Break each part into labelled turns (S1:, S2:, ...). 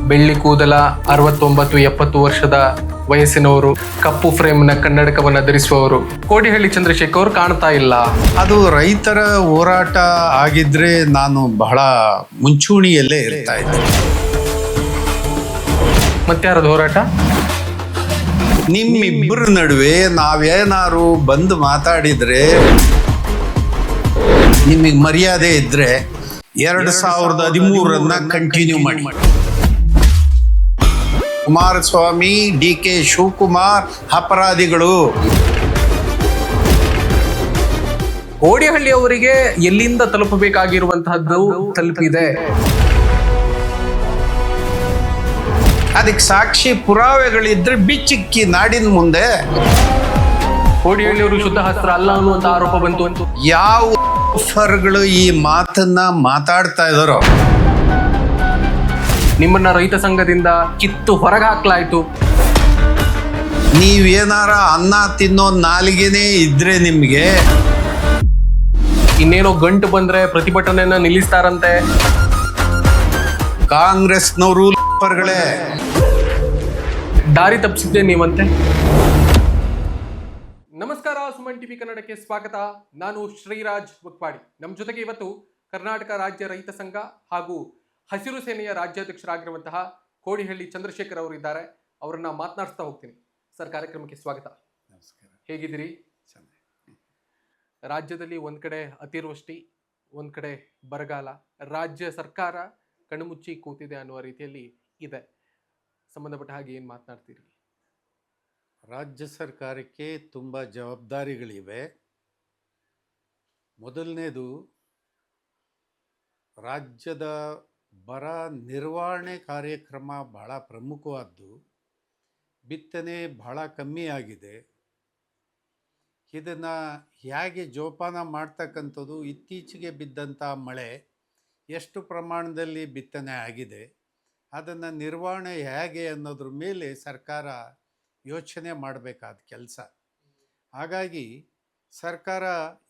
S1: ಬೆಳ್ಳಿ ಕೂದಲ 69-70 ವರ್ಷದ ವಯಸ್ಸಿನವರು, ಕಪ್ಪು ಫ್ರೇಮ್ನ ಕನ್ನಡಕವನ್ನು ಧರಿಸುವವರು. ಕೋಡಿಹಳ್ಳಿ ಚಂದ್ರಶೇಖರ್ ಕಾಣ್ತಾ ಇಲ್ಲ.
S2: ಅದು ರೈತರ ಹೋರಾಟ ಆಗಿದ್ರೆ ನಾನು ಬಹಳ ಮುಂಚೂಣಿಯಲ್ಲೇ ಇರ್ತಾ ಇದ್ದೆ.
S1: ಮತ್ಯಾರದು ಹೋರಾಟ?
S2: ನಿಮ್ಮಿಬ್ಬರ ನಡುವೆ ನಾವೇನಾರು ಬಂದು ಮಾತಾಡಿದ್ರೆ, ನಿಮಗೆ ಮರ್ಯಾದೆ ಇದ್ರೆ 2013 ಕಂಟಿನ್ಯೂ ಮಾಡಿ. ಕುಮಾರಸ್ವಾಮಿ, DK ಶಿವಕುಮಾರ್ ಅಪರಾಧಿಗಳು.
S1: ಕೋಡಿಹಳ್ಳಿ ಅವರಿಗೆ ಎಲ್ಲಿಂದ ತಲುಪಬೇಕಾಗಿರುವಂತಹದ್ದು ತಲುಪಿದೆ.
S2: ಅದಕ್ಕೆ ಸಾಕ್ಷಿ ಪುರಾವೆಗಳಿದ್ರೆ ಬಿಚ್ಚಿಕ್ಕಿ ನಾಡಿನ ಮುಂದೆ.
S1: ಕೋಡಿಹಳ್ಳಿ ಅವರು ಶುದ್ಧ ಹಸ್ತ್ರ ಅಲ್ಲ ಅನ್ನುವಂತ ಆರೋಪ ಬಂತು ಅಂತ
S2: ಯಾವ ಫರ್ಗಳು ಈ ಮಾತನ್ನ ಮಾತಾಡ್ತಾ ಇದಾರೋ,
S1: ನಿಮ್ಮನ್ನ ರೈತ ಸಂಘದಿಂದ ಕಿತ್ತು ಹೊರಗೆ ಹಾಕ್ಲಾಯ್ತು.
S2: ನೀವೇನಾರ ಅನ್ನ ತಿನ್ನೋ ನಾಲಿಗೆನೇ ಇದ್ರೆ ನಿಮ್ಗೆ
S1: ಇನ್ನೇನೋ ಗಂಟು ಬಂದ್ರೆ ಪ್ರತಿಭಟನೆಯನ್ನ ನಿಲ್ಲಿಸ್ತಾರಂತೆ.
S2: ಕಾಂಗ್ರೆಸ್ನವರು ಫರ್ಗಳೇ.
S1: ದಾರಿ ತಪ್ಪಿಸಿದ್ದೆ ನೀವಂತೆ. ನಮಸ್ಕಾರ, ಸುಮನ್ ಟಿವಿ ಕನ್ನಡಕ್ಕೆ ಸ್ವಾಗತ. ನಾನು ಶ್ರೀರಾಜ್ ಬುಕ್ಪಾಡಿ. ನಮ್ಮ ಜೊತೆಗೆ ಇವತ್ತು ಕರ್ನಾಟಕ ರಾಜ್ಯ ರೈತ ಸಂಘ ಹಾಗೂ ಹಸಿರು ಸೇನೆಯ ರಾಜ್ಯಾಧ್ಯಕ್ಷರಾಗಿರುವಂತಹ ಕೋಡಿಹಳ್ಳಿ ಚಂದ್ರಶೇಖರ್ ಅವರು ಇದ್ದಾರೆ. ಅವರನ್ನ ಮಾತನಾಡಿಸ್ತಾ ಹೋಗ್ತೀನಿ. ಸರ್, ಕಾರ್ಯಕ್ರಮಕ್ಕೆ ಸ್ವಾಗತ.
S2: ನಮಸ್ಕಾರ.
S1: ಹೇಗಿದ್ದೀರಿ? ರಾಜ್ಯದಲ್ಲಿ ಒಂದ್ ಕಡೆ ಅತಿವೃಷ್ಟಿ, ಒಂದ್ ಕಡೆ ಬರಗಾಲ, ರಾಜ್ಯ ಸರ್ಕಾರ ಕಣ್ಣುಮುಚ್ಚಿ ಕೂತಿದೆ ಅನ್ನುವ ರೀತಿಯಲ್ಲಿ ಇದೆ. ಸಂಬಂಧಪಟ್ಟ ಹಾಗೆ ಏನು ಮಾತನಾಡ್ತೀರಿ?
S2: ರಾಜ್ಯ ಸರ್ಕಾರಕ್ಕೆ ತುಂಬ ಜವಾಬ್ದಾರಿಗಳಿವೆ. ಮೊದಲನೇದು, ರಾಜ್ಯದ ಬರ ನಿರ್ವಹಣೆ ಕಾರ್ಯಕ್ರಮ ಬಹಳ ಪ್ರಮುಖವಾದ್ದು. ಬಿತ್ತನೆ ಬಹಳ ಕಮ್ಮಿ ಆಗಿದೆ. ಇದನ್ನು ಹೇಗೆ ಜೋಪಾನ ಮಾಡ್ತಕ್ಕಂಥದ್ದು, ಇತ್ತೀಚೆಗೆ ಬಿದ್ದಂಥ ಮಳೆ ಎಷ್ಟು ಪ್ರಮಾಣದಲ್ಲಿ ಬಿತ್ತನೆ ಆಗಿದೆ, ಅದನ್ನು ನಿರ್ವಹಣೆ ಹೇಗೆ ಅನ್ನೋದ್ರ ಮೇಲೆ ಸರ್ಕಾರ ಯೋಚನೆ ಮಾಡಬೇಕಾದ ಕೆಲಸ. ಹಾಗಾಗಿ ಸರ್ಕಾರ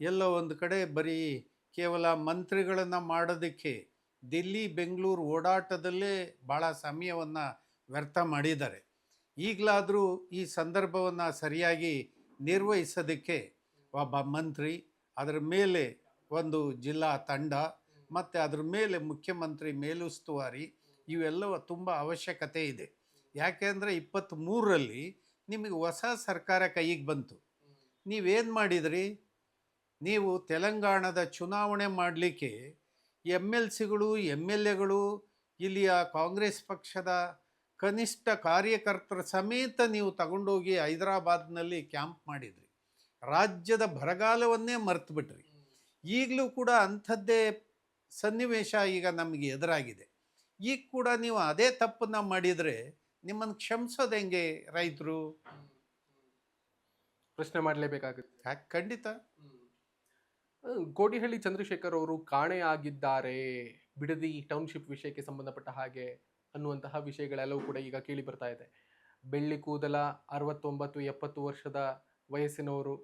S2: ಎಲ್ಲೋ ಒಂದು ಕಡೆ ಬರೀ ಕೇವಲ ಮಂತ್ರಿಗಳನ್ನು ಮಾಡೋದಕ್ಕೆ ದಿಲ್ಲಿ ಬೆಂಗಳೂರು ಓಡಾಟದಲ್ಲೇ ಭಾಳ ಸಮಯವನ್ನು ವ್ಯರ್ಥ ಮಾಡಿದ್ದಾರೆ. ಈಗಲಾದರೂ ಈ ಸಂದರ್ಭವನ್ನು ಸರಿಯಾಗಿ ನಿರ್ವಹಿಸೋದಕ್ಕೆ ಒಬ್ಬ ಮಂತ್ರಿ, ಅದರ ಮೇಲೆ ಒಂದು ಜಿಲ್ಲಾ ತಂಡ ಮತ್ತು ಅದರ ಮೇಲೆ ಮುಖ್ಯಮಂತ್ರಿ ಮೇಲುಸ್ತುವಾರಿ ಇವೆಲ್ಲವೂ ತುಂಬ ಅವಶ್ಯಕತೆ ಇದೆ. ಯಾಕೆಂದರೆ 23ರಲ್ಲಿ ನಿಮಗೆ ಹೊಸ ಸರ್ಕಾರ ಕೈಗೆ ಬಂತು. ನೀವೇನು ಮಾಡಿದ್ರಿ? ನೀವು ತೆಲಂಗಾಣದ ಚುನಾವಣೆ ಮಾಡಲಿಕ್ಕೆ MLCಗಳು MLAಗಳು, ಇಲ್ಲಿಯ ಕಾಂಗ್ರೆಸ್ ಪಕ್ಷದ ಕನಿಷ್ಠ ಕಾರ್ಯಕರ್ತರ ಸಮೇತ ನೀವು ತಗೊಂಡೋಗಿ ಹೈದರಾಬಾದ್ನಲ್ಲಿ ಕ್ಯಾಂಪ್ ಮಾಡಿದ್ರಿ. ರಾಜ್ಯದ ಬರಗಾಲವನ್ನೇ ಮರೆತು ಬಿಟ್ರಿ. ಈಗಲೂ ಕೂಡ ಅಂಥದ್ದೇ ಸನ್ನಿವೇಶ ಈಗ ನಮಗೆ ಎದುರಾಗಿದೆ. ಈಗ ಕೂಡ ನೀವು ಅದೇ ತಪ್ಪನ್ನು ಮಾಡಿದರೆ ನಿಮ್ಮನ್ನು ಕ್ಷಮಿಸೋದು ಹೆಂಗೆ? ರೈತರು
S1: ಪ್ರಶ್ನೆ ಮಾಡಲೇಬೇಕಾಗುತ್ತೆ.
S2: ಖಂಡಿತ.
S1: ಕೋಡಿಹಳ್ಳಿ ಚಂದ್ರಶೇಖರ್ ಅವರು ಕಾಣೆಯಾಗಿದ್ದಾರೆ ಬಿಡದಿ ಟೌನ್ಶಿಪ್ ವಿಷಯಕ್ಕೆ ಸಂಬಂಧಪಟ್ಟ ಹಾಗೆ ಅನ್ನುವಂತಹ ವಿಷಯಗಳೆಲ್ಲವೂ ಕೂಡ ಈಗ ಕೇಳಿ ಬರ್ತಾ ಇದೆ. ಬೆಳ್ಳಿ ಕೂದಲ 69-70 ವರ್ಷದ ವಯಸ್ಸಿನವರು,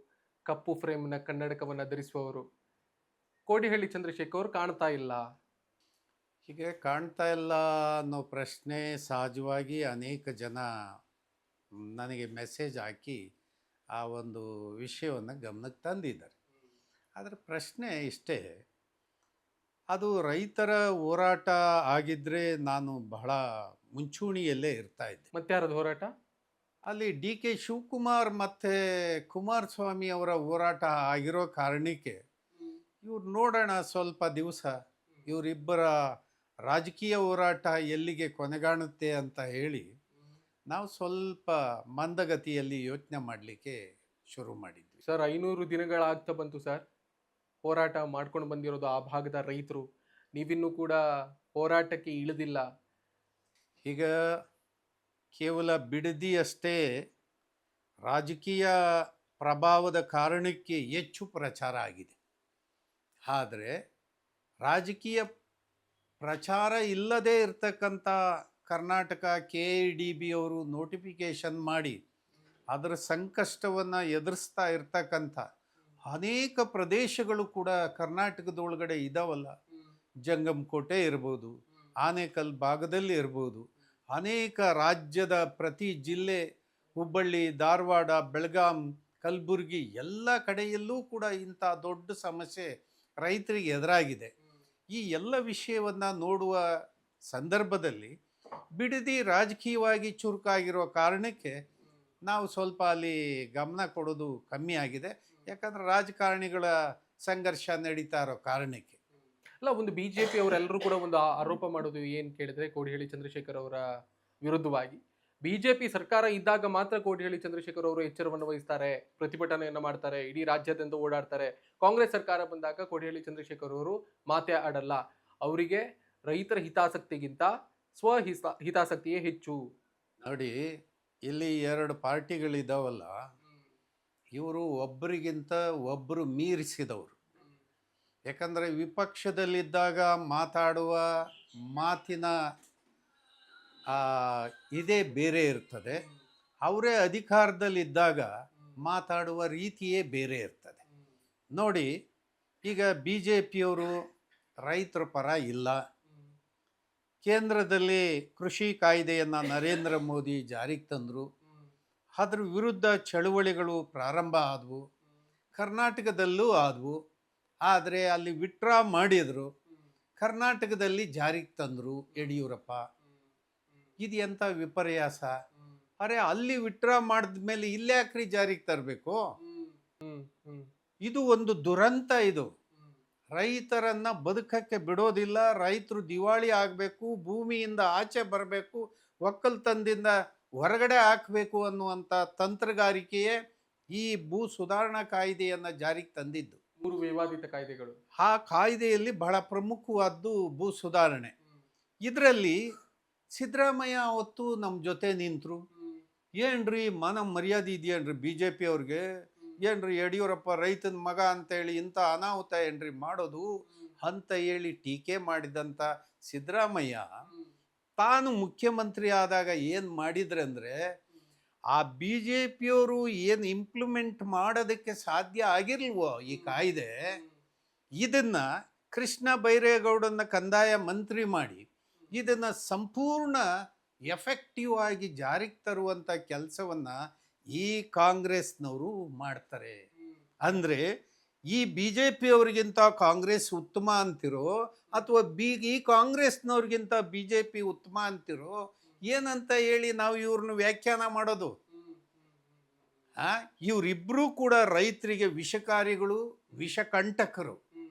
S1: ಕಪ್ಪು ಫ್ರೇಮ್ನ ಕನ್ನಡಕವನ್ನು ಧರಿಸುವವರು. ಕೋಡಿಹಳ್ಳಿ ಚಂದ್ರಶೇಖರ್ ಕಾಣ್ತಾ ಇಲ್ಲ.
S2: ಹೀಗೆ ಕಾಣ್ತಾ ಇಲ್ಲ ಅನ್ನೋ ಪ್ರಶ್ನೆ ಸಹಜವಾಗಿ ಅನೇಕ ಜನ ನನಗೆ ಮೆಸೇಜ್ ಹಾಕಿ ಆ ಒಂದು ವಿಷಯವನ್ನು ಗಮನಕ್ಕೆ ತಂದಿದ್ದಾರೆ. ಆದರೆ ಪ್ರಶ್ನೆ ಇಷ್ಟೇ, ಅದು ರೈತರ ಹೋರಾಟ ಆಗಿದ್ದರೆ ನಾನು ಬಹಳ ಮುಂಚೂಣಿಯಲ್ಲೇ ಇರ್ತಾ ಇದ್ದೆ.
S1: ಮತ್ಯಾರದು ಹೋರಾಟ?
S2: ಅಲ್ಲಿ DK ಶಿವಕುಮಾರ್ ಮತ್ತು ಕುಮಾರಸ್ವಾಮಿ ಅವರ ಹೋರಾಟ ಆಗಿರೋ ಕಾರಣಕ್ಕೆ ಇವ್ರು ನೋಡೋಣ ಸ್ವಲ್ಪ ದಿವಸ ಇವರಿಬ್ಬರ ರಾಜಕೀಯ ಹೋರಾಟ ಎಲ್ಲಿಗೆ ಕೊನೆಗಾಣುತ್ತೆ ಅಂತ ಹೇಳಿ ನಾವು ಸ್ವಲ್ಪ ಮಂದಗತಿಯಲ್ಲಿ ಯೋಚನೆ ಮಾಡಲಿಕ್ಕೆ ಶುರು ಮಾಡಿದ್ವಿ.
S1: ಸರ್, 500 ದಿನಗಳಾಗ್ತಾ ಬಂತು ಸರ್ ಹೋರಾಟ ಮಾಡ್ಕೊಂಡು ಬಂದಿರೋದು ಆ ಭಾಗದ ರೈತರು. ನೀವಿನ್ನೂ ಕೂಡ ಹೋರಾಟಕ್ಕೆ ಇಳಿದಿಲ್ಲ.
S2: ಈಗ ಕೇವಲ ಬಿಡದಿ ಅಷ್ಟೇ ರಾಜಕೀಯ ಪ್ರಭಾವದ ಕಾರಣಕ್ಕೆ ಹೆಚ್ಚು ಪ್ರಚಾರ ಆಗಿದೆ. ಆದರೆ ರಾಜಕೀಯ ಪ್ರಚಾರ ಇಲ್ಲದೇ ಇರತಕ್ಕಂಥ ಕರ್ನಾಟಕ KIDB ಅವರು ನೋಟಿಫಿಕೇಷನ್ ಮಾಡಿ ಅದರ ಸಂಕಷ್ಟವನ್ನು ಎದುರಿಸ್ತಾ ಇರ್ತಕ್ಕಂಥ ಅನೇಕ ಪ್ರದೇಶಗಳು ಕೂಡ ಕರ್ನಾಟಕದೊಳಗಡೆ ಇದಾವಲ್ಲ. ಜಂಗಮಕೋಟೆ ಇರ್ಬೋದು, ಆನೇಕಲ್ ಭಾಗದಲ್ಲಿ ಇರ್ಬೋದು, ಅನೇಕ ರಾಜ್ಯದ ಪ್ರತಿ ಜಿಲ್ಲೆ, ಹುಬ್ಬಳ್ಳಿ, ಧಾರವಾಡ, ಬೆಳಗಾಂ, ಕಲಬುರಗಿ ಎಲ್ಲ ಕಡೆಯಲ್ಲೂ ಕೂಡ ಇಂಥ ದೊಡ್ಡ ಸಮಸ್ಯೆ ರೈತರಿಗೆ ಎದುರಾಗಿದೆ. ಈ ಎಲ್ಲ ವಿಷಯವನ್ನು ನೋಡುವ ಸಂದರ್ಭದಲ್ಲಿ ಬಿಡದಿ ರಾಜಕೀಯವಾಗಿ ಚುರುಕಾಗಿರೋ ಕಾರಣಕ್ಕೆ ನಾವು ಸ್ವಲ್ಪ ಅಲ್ಲಿ ಗಮನ ಕೊಡೋದು ಕಮ್ಮಿ ಆಗಿದೆ. ಯಾಕಂದರೆ ರಾಜಕಾರಣಿಗಳ ಸಂಘರ್ಷ ನಡೀತಾ ಇರೋ ಕಾರಣಕ್ಕೆ.
S1: ಅಲ್ಲ, ಒಂದು ಬಿಜೆಪಿ ಅವರೆಲ್ಲರೂ ಕೂಡ ಒಂದು ಆರೋಪ ಮಾಡೋದು ಏನ್ ಕೇಳಿದ್ರೆ, ಕೋಡಿಹಳ್ಳಿ ಚಂದ್ರಶೇಖರ್ ಅವರ ವಿರುದ್ಧವಾಗಿ ಬಿಜೆಪಿ ಸರ್ಕಾರ ಇದ್ದಾಗ ಮಾತ್ರ ಕೋಡಿಹಳ್ಳಿ ಚಂದ್ರಶೇಖರ್ ಅವರು ಎಚ್ಚರವನ್ನು ವಹಿಸ್ತಾರೆ, ಪ್ರತಿಭಟನೆಯನ್ನ ಮಾಡ್ತಾರೆ, ಇಡೀ ರಾಜ್ಯಾದ್ಯಂತ ಓಡಾಡ್ತಾರೆ. ಕಾಂಗ್ರೆಸ್ ಸರ್ಕಾರ ಬಂದಾಗ ಕೋಡಿಹಳ್ಳಿ ಚಂದ್ರಶೇಖರ್ ಅವರು ಮಾತೇ ಆಡಲ್ಲ. ಅವರಿಗೆ ರೈತರ ಹಿತಾಸಕ್ತಿಗಿಂತ ಹಿತಾಸಕ್ತಿಯೇ ಹೆಚ್ಚು.
S2: ನೋಡಿ, ಇಲ್ಲಿ ಎರಡು ಪಾರ್ಟಿಗಳಿದಾವಲ್ಲ, ಇವರು ಒಬ್ಬರಿಗಿಂತ ಒಬ್ಬರು ಮೀರಿಸಿದವರು. ಯಾಕಂದರೆ ವಿಪಕ್ಷದಲ್ಲಿದ್ದಾಗ ಮಾತಾಡುವ ಮಾತಿನ ಇದೇ ಬೇರೆ ಇರ್ತದೆ. ಅವರೇ ಅಧಿಕಾರದಲ್ಲಿದ್ದಾಗ ಮಾತಾಡುವ ರೀತಿಯೇ ಬೇರೆ ಇರ್ತದೆ. ನೋಡಿ, ಈಗ ಬಿ ಜೆ ಪಿಯವರು ರೈತರ ಪರ ಇಲ್ಲ. ಕೇಂದ್ರದಲ್ಲಿ ಕೃಷಿ ಕಾಯ್ದೆಯನ್ನು ನರೇಂದ್ರ ಮೋದಿ ಜಾರಿಗೆ ತಂದರು. ಅದ್ರ ವಿರುದ್ಧ ಚಳುವಳಿಗಳು ಪ್ರಾರಂಭ ಆದವು, ಕರ್ನಾಟಕದಲ್ಲೂ ಆದವು. ಆದರೆ ಅಲ್ಲಿ ವಿತ್ಡ್ರಾ ಮಾಡಿದರು, ಕರ್ನಾಟಕದಲ್ಲಿ ಜಾರಿಗೆ ತಂದರು ಯಡಿಯೂರಪ್ಪ. ಇದು ಎಂಥ ವಿಪರ್ಯಾಸ! ಅರೆ, ಅಲ್ಲಿ ವಿತ್ಡ್ರಾ ಮಾಡಿದ್ಮೇಲೆ ಇಲ್ಲ್ಯಾಕ್ರಿ ಜಾರಿಗೆ ತರಬೇಕು? ಇದು ಒಂದು ದುರಂತ. ಇದು ರೈತರನ್ನು ಬದುಕಕ್ಕೆ ಬಿಡೋದಿಲ್ಲ. ರೈತರು ದಿವಾಳಿ ಆಗಬೇಕು, ಭೂಮಿಯಿಂದ ಆಚೆ ಬರಬೇಕು, ಒಕ್ಕಲ್ತನದಿಂದ ಹೊರಗಡೆ ಹಾಕಬೇಕು ಅನ್ನುವಂಥ ತಂತ್ರಗಾರಿಕೆಯೇ ಈ ಭೂ ಸುಧಾರಣಾ ಕಾಯ್ದೆಯನ್ನು ಜಾರಿಗೆ ತಂದಿದ್ದು.
S1: 3 ವಿವಾದಿತ ಕಾಯ್ದೆಗಳು.
S2: ಆ ಕಾಯ್ದೆಯಲ್ಲಿ ಬಹಳ ಪ್ರಮುಖವಾದ್ದು ಭೂ ಸುಧಾರಣೆ. ಇದರಲ್ಲಿ ಸಿದ್ದರಾಮಯ್ಯ ಅವತ್ತು ನಮ್ಮ ಜೊತೆ ನಿಂತರು. ಏನ್ರಿ ಮನ ಮರ್ಯಾದೆ ಇದೆಯೇನ್ರಿ ಬಿ ಜೆ ಪಿ ಅವ್ರಿಗೆ? ಏನ್ರಿ ಯಡಿಯೂರಪ್ಪ ರೈತನ ಮಗ ಅಂತೇಳಿ ಇಂಥ ಅನಾಹುತ ಏನ್ರಿ ಮಾಡೋದು ಅಂತ ಹೇಳಿ ಟೀಕೆ ಮಾಡಿದಂಥ ಸಿದ್ದರಾಮಯ್ಯ ತಾನು ಮುಖ್ಯಮಂತ್ರಿ ಆದಾಗ ಏನು ಮಾಡಿದ್ರೆ ಅಂದರೆ, ಆ ಬಿ ಜೆ ಪಿಯವರು ಏನು ಇಂಪ್ಲಿಮೆಂಟ್ ಮಾಡೋದಕ್ಕೆ ಸಾಧ್ಯ ಆಗಿರ್ಲ್ವೋ ಈ ಕಾಯ್ದೆ, ಇದನ್ನು ಕೃಷ್ಣ ಬೈರೇಗೌಡನ ಕಂದಾಯ ಮಂತ್ರಿ ಮಾಡಿ ಇದನ್ನು ಸಂಪೂರ್ಣ ಎಫೆಕ್ಟಿವ್ ಆಗಿ ಜಾರಿಗೆ ತರುವಂಥ ಕೆಲಸವನ್ನು ಈ ಕಾಂಗ್ರೆಸ್ನವರು ಮಾಡ್ತಾರೆ. ಅಂದರೆ ಈ ಬಿ ಜೆ ಪಿಯವರಿಗಿಂತ ಕಾಂಗ್ರೆಸ್ ಉತ್ತಮ ಅಂತಿರೋ, ಅಥವಾ ಈ ಕಾಂಗ್ರೆಸ್ನವ್ರಿಗಿಂತ ಬಿ ಜೆ ಪಿ ಉತ್ತಮ ಅಂತಿರೋ, ಏನಂತ ಹೇಳಿ ನಾವು ಇವ್ರನ್ನ ವ್ಯಾಖ್ಯಾನ ಮಾಡೋದು? ಇವರಿಬ್ಬರೂ ಕೂಡ ರೈತರಿಗೆ ವಿಷಕಾರಿಗಳು, ವಿಷಕಂಟಕರು.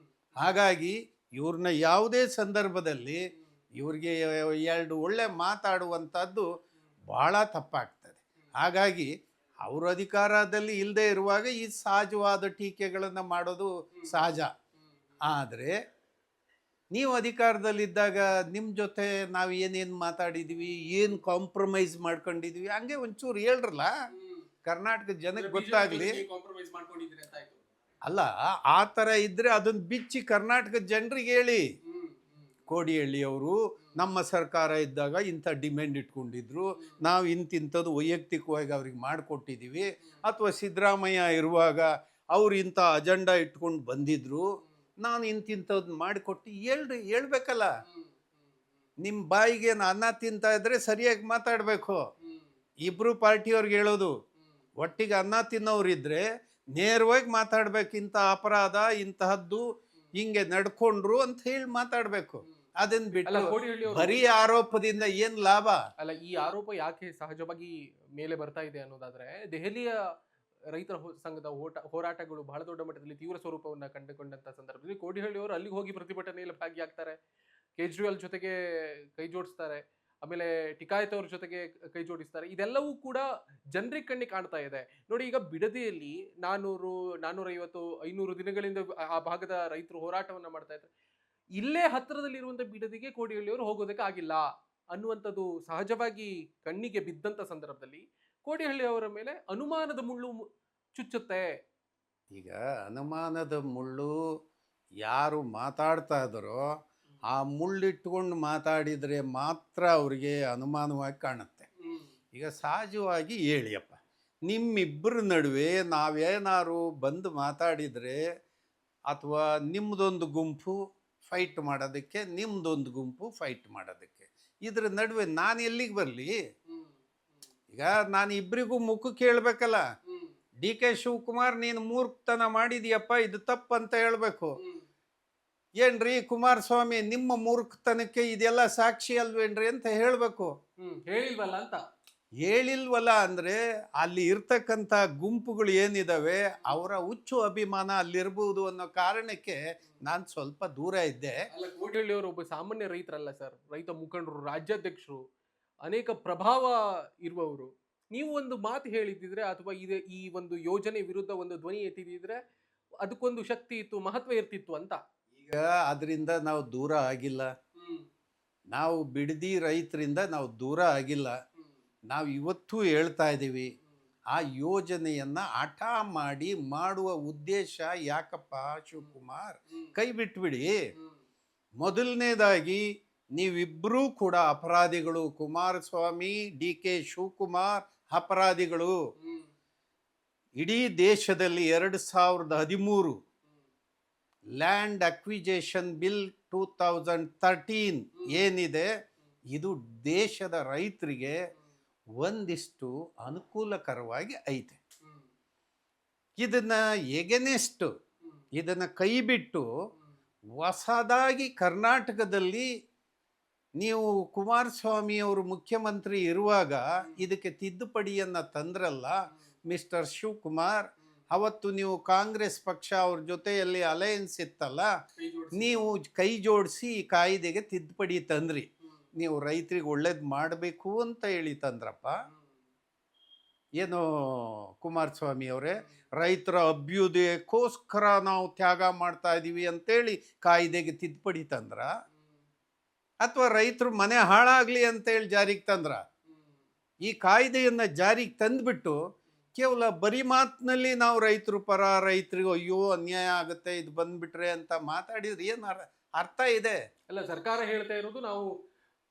S2: ಹಾಗಾಗಿ ಇವ್ರನ್ನ ಯಾವುದೇ ಸಂದರ್ಭದಲ್ಲಿ ಇವ್ರಿಗೆ ಎರಡು ಒಳ್ಳೆ ಮಾತಾಡುವಂಥದ್ದು ಭಾಳ ತಪ್ಪಾಗ್ತದೆ. ಹಾಗಾಗಿ ಅವರು ಅಧಿಕಾರದಲ್ಲಿ ಇಲ್ಲದೆ ಇರುವಾಗ ಈ ಸಹಜವಾದ ಟೀಕೆಗಳನ್ನು ಮಾಡೋದು ಸಹಜ. ಆದರೆ ನೀವು ಅಧಿಕಾರದಲ್ಲಿದ್ದಾಗ ನಿಮ್ಮ ಜೊತೆ ನಾವು ಏನೇನು ಮಾತಾಡಿದ್ವಿ, ಏನು ಕಾಂಪ್ರಮೈಸ್ ಮಾಡ್ಕೊಂಡಿದ್ವಿ, ಹಂಗೆ ಒಂಚೂರು ಹೇಳ್ರಲ್ಲ, ಕರ್ನಾಟಕದ ಜನಕ್ಕೆ ಗೊತ್ತಾಗಲಿ. ಅಲ್ಲ, ಆ ಥರ ಇದ್ದರೆ ಅದನ್ನು ಬಿಚ್ಚಿ ಕರ್ನಾಟಕದ ಜನರಿಗೆ ಹೇಳಿ. ಕೋಡಿಹಳ್ಳಿಯವರು ನಮ್ಮ ಸರ್ಕಾರ ಇದ್ದಾಗ ಇಂಥ ಡಿಮ್ಯಾಂಡ್ ಇಟ್ಕೊಂಡಿದ್ರು, ನಾವು ಇಂಥದ್ದು ವೈಯಕ್ತಿಕವಾಗಿ ಅವ್ರಿಗೆ ಮಾಡಿಕೊಟ್ಟಿದ್ದೀವಿ, ಅಥವಾ ಸಿದ್ದರಾಮಯ್ಯ ಇರುವಾಗ ಅವ್ರು ಇಂಥ ಅಜೆಂಡಾ ಇಟ್ಕೊಂಡು ಬಂದಿದ್ರು, ನಾನು ಇಂಥದ್ದು ಮಾಡಿಕೊಟ್ಟು ಹೇಳ್ಬೇಕಲ್ಲ. ನಿಮ್ಮ ಬಾಯಿಗೆ ಅನ್ನ ತಿಂತಾ ಇದ್ರೆ ಸರಿಯಾಗಿ ಮಾತಾಡಬೇಕು. ಇಬ್ಬರು ಪಾರ್ಟಿಯವ್ರಿಗೆ ಹೇಳೋದು, ಒಟ್ಟಿಗೆ ಅನ್ನ ತಿನ್ನೋರಿದ್ರೆ ನೇರವಾಗಿ ಮಾತಾಡ್ಬೇಕು. ಇಂಥ ಅಪರಾಧ, ಇಂತಹದ್ದು ಹಿಂಗೆ ನಡ್ಕೊಂಡ್ರು ಅಂತ ಹೇಳಿ ಮಾತಾಡಬೇಕು. ಅದನ್ನ ಬಿಟ್ಟು ಬರೀ ಆರೋಪದಿಂದ ಏನ್ ಲಾಭ?
S1: ಅಲ್ಲ, ಈ ಆರೋಪ ಯಾಕೆ ಸಹಜವಾಗಿ ಮೇಲೆ ಬರ್ತಾ ಇದೆ ಅನ್ನೋದಾದ್ರೆ, ದೆಹಲಿಯ ರೈತರ ಸಂಘದ ಹೋರಾಟಗಳು ಬಹಳ ದೊಡ್ಡ ಮಟ್ಟದಲ್ಲಿ ತೀವ್ರ ಸ್ವರೂಪವನ್ನ ಕಂಡುಕೊಂಡಂತ ಸಂದರ್ಭದಲ್ಲಿ ಕೋಡಿಹಳ್ಳಿ ಅವರು ಅಲ್ಲಿಗೆ ಹೋಗಿ ಪ್ರತಿಭಟನೆಯಲ್ಲಿ ಭಾಗಿಯಾಗ್ತಾರೆ, ಕೇಜ್ರಿವಾಲ್ ಜೊತೆಗೆ ಕೈ ಜೋಡಿಸ್ತಾರೆ, ಆಮೇಲೆ ಟಿಕಾಯತ್ ಅವ್ರ ಜೊತೆಗೆ ಕೈ ಜೋಡಿಸ್ತಾರೆ. ಇದೆಲ್ಲವೂ ಕೂಡ ಜನರಿಗೆ ಕಣ್ಣಿಗೆ ಕಾಣ್ತಾ ಇದೆ. ನೋಡಿ, ಈಗ ಬಿಡದಿಯಲ್ಲಿ 400, 450, 500 ದಿನಗಳಿಂದ ಆ ಭಾಗದ ರೈತರು ಹೋರಾಟವನ್ನ ಮಾಡ್ತಾ ಇದ್ದಾರೆ. ಇಲ್ಲೇ ಹತ್ತಿರದಲ್ಲಿರುವಂತ ಬಿಡದಿಗೆ ಕೋಡಿಹಳ್ಳಿಯವರು ಹೋಗೋದಕ್ಕೆ ಆಗಿಲ್ಲ ಅನ್ನುವಂಥದ್ದು ಸಹಜವಾಗಿ ಕಣ್ಣಿಗೆ ಬಿದ್ದಂತ ಸಂದರ್ಭದಲ್ಲಿ ಕೋಡಿಹಳ್ಳಿ ಅವರ ಮೇಲೆ ಅನುಮಾನದ ಮುಳ್ಳು ಚುಚ್ಚುತ್ತೆ.
S2: ಈಗ ಅನುಮಾನದ ಮುಳ್ಳು ಯಾರು ಮಾತಾಡ್ತಾ ಇದ್ದಾರೋ ಆ ಮುಳ್ಳಿಟ್ಕೊಂಡು ಮಾತಾಡಿದರೆ ಮಾತ್ರ ಅವ್ರಿಗೆ ಅನುಮಾನವಾಗಿ ಕಾಣುತ್ತೆ. ಈಗ ಸಹಜವಾಗಿ ಹೇಳಿಯಪ್ಪ, ನಿಮ್ಮಿಬ್ಬರ ನಡುವೆ ನಾವೇನಾರು ಬಂದು ಮಾತಾಡಿದರೆ, ಅಥವಾ ನಿಮ್ಮದೊಂದು ಗುಂಪು ಫೈಟ್ ಮಾಡೋದಕ್ಕೆ, ನಿಮ್ದೊಂದು ಗುಂಪು ಫೈಟ್ ಮಾಡೋದಕ್ಕೆ. ಇದ್ರ ನಡುವೆ ನಾನು ಎಲ್ಲಿಗೆ ಬರಲಿ? ಈಗ ನಾನು ಇಬ್ಬರಿಗೂ ಮುಖಕ್ಕೆ ಹೇಳ್ಬೇಕಲ್ಲ. ಡಿ ಕೆ ಶಿವಕುಮಾರ್, ನೀನು ಮೂರ್ಖತನ ಮಾಡಿದೀಯಪ್ಪ, ಇದು ತಪ್ಪಂತ ಹೇಳ್ಬೇಕು. ಏನ್ರಿ ಕುಮಾರಸ್ವಾಮಿ, ನಿಮ್ಮ ಮೂರ್ಖತನಕ್ಕೆ ಇದೆಲ್ಲ ಸಾಕ್ಷಿ ಅಲ್ವೇನ್ರಿ ಅಂತ ಹೇಳ್ಬೇಕು.
S1: ಹೇಳಿಲ್ವಲ್ಲ ಅಂತ.
S2: ಹೇಳಿಲ್ವಲ್ಲ ಅಂದ್ರೆ ಅಲ್ಲಿ ಇರ್ತಕ್ಕಂಥ ಗುಂಪುಗಳು ಏನಿದಾವೆ ಅವರ ಹುಚ್ಚು ಅಭಿಮಾನ ಅಲ್ಲಿರ್ಬೋದು ಅನ್ನೋ ಕಾರಣಕ್ಕೆ ನಾನು ಸ್ವಲ್ಪ ದೂರ ಇದ್ದೆ.
S1: ಅಲ್ಲ, ಕೋಟಿಹಳ್ಳಿಯವರು ಒಬ್ಬ ಸಾಮಾನ್ಯ ರೈತರಲ್ಲ ಸರ್, ರೈತ ಮುಖಂಡರು, ರಾಜ್ಯಾಧ್ಯಕ್ಷರು, ಅನೇಕ ಪ್ರಭಾವ ಇರುವವರು. ನೀವು ಒಂದು ಮಾತು ಹೇಳಿದ್ರೆ ಅಥವಾ ಈ ಒಂದು ಯೋಜನೆ ವಿರುದ್ಧ ಒಂದು ಧ್ವನಿ ಎತ್ತಿದ್ರೆ ಅದಕ್ಕೊಂದು ಶಕ್ತಿ ಇತ್ತು, ಮಹತ್ವ ಇರ್ತಿತ್ತು ಅಂತ.
S2: ಈಗ ಅದರಿಂದ ನಾವು ದೂರ ಆಗಿಲ್ಲ. ನಾವು ಬಿಡದಿ ರೈತರಿಂದ ನಾವು ದೂರ ಆಗಿಲ್ಲ. ನಾವು ಇವತ್ತು ಹೇಳ್ತಾ ಇದ್ದೀವಿ, ಆ ಯೋಜನೆಯನ್ನ ಹಠ ಮಾಡಿ ಮಾಡುವ ಉದ್ದೇಶ ಯಾಕಪ್ಪ ಶಿವಕುಮಾರ್? ಕೈ ಬಿಟ್ಬಿಡಿ. ಮೊದಲನೇದಾಗಿ ನೀವಿಬ್ಬರೂ ಕೂಡ ಅಪರಾಧಿಗಳು. ಕುಮಾರಸ್ವಾಮಿ, ಡಿ ಕೆ ಶಿವಕುಮಾರ್ ಅಪರಾಧಿಗಳು. ಇಡೀ ದೇಶದಲ್ಲಿ 2013 ಲ್ಯಾಂಡ್ ಅಕ್ವಿಜೇಷನ್ ಬಿಲ್ 2013 ಏನಿದೆ, ಇದು ದೇಶದ ರೈತರಿಗೆ ಒಂದಿಷ್ಟು ಅನುಕೂಲಕರವಾಗಿ ಐತೆ. ಇದನ್ನ ಎಗೆನೆಸ್ಟ್, ಇದನ್ನ ಕೈ ಬಿಟ್ಟು ಹೊಸದಾಗಿ ಕರ್ನಾಟಕದಲ್ಲಿ ನೀವು ಕುಮಾರಸ್ವಾಮಿ ಅವರು ಮುಖ್ಯಮಂತ್ರಿ ಇರುವಾಗ ಇದಕ್ಕೆ ತಿದ್ದುಪಡಿಯನ್ನ ತಂದ್ರಲ್ಲ ಮಿಸ್ಟರ್ ಶಿವಕುಮಾರ್. ಅವತ್ತು ನೀವು ಕಾಂಗ್ರೆಸ್ ಪಕ್ಷ ಅವ್ರ ಜೊತೆಯಲ್ಲಿ ಅಲಯನ್ಸ್ ಇತ್ತಲ್ಲ, ನೀವು ಕೈ ಜೋಡಿಸಿ ಈ ಕಾಯ್ದೆಗೆ ತಿದ್ದುಪಡಿ ತಂದ್ರಿ. ನೀವು ರೈತರಿಗೆ ಒಳ್ಳೇದು ಮಾಡಬೇಕು ಅಂತ ಹೇಳಿ ತಂದ್ರಪ್ಪ. ಏನು ಕುಮಾರಸ್ವಾಮಿ ಅವರೇ, ರೈತರ ಅಭ್ಯುದಯಕ್ಕೋಸ್ಕರ ನಾವು ತ್ಯಾಗ ಮಾಡ್ತಾ ಇದ್ದೀವಿ ಅಂತೇಳಿ ಕಾಯ್ದೆಗೆ ತಿದ್ದುಪಡಿ ತಂದ್ರ, ಅಥವಾ ರೈತರು ಮನೆ ಹಾಳಾಗ್ಲಿ ಅಂತೇಳಿ ಜಾರಿಗೆ ತಂದ್ರ? ಈ ಕಾಯ್ದೆಯನ್ನ ಜಾರಿಗೆ ತಂದ್ಬಿಟ್ಟು ಕೇವಲ ಬರೀ ಮಾತಿನಲ್ಲಿ ನಾವು ರೈತರು ಪರ, ರೈತರಿಗೆ ಅಯ್ಯೋ ಅನ್ಯಾಯ ಆಗುತ್ತೆ ಇದು ಬಂದ್ಬಿಟ್ರೆ ಅಂತ ಮಾತಾಡಿದ್ರೆ ಏನು ಅರ್ಥ ಇದೆ?
S1: ಅಲ್ಲ, ಸರ್ಕಾರ ಹೇಳ್ತಾ ಇರೋದು ನಾವು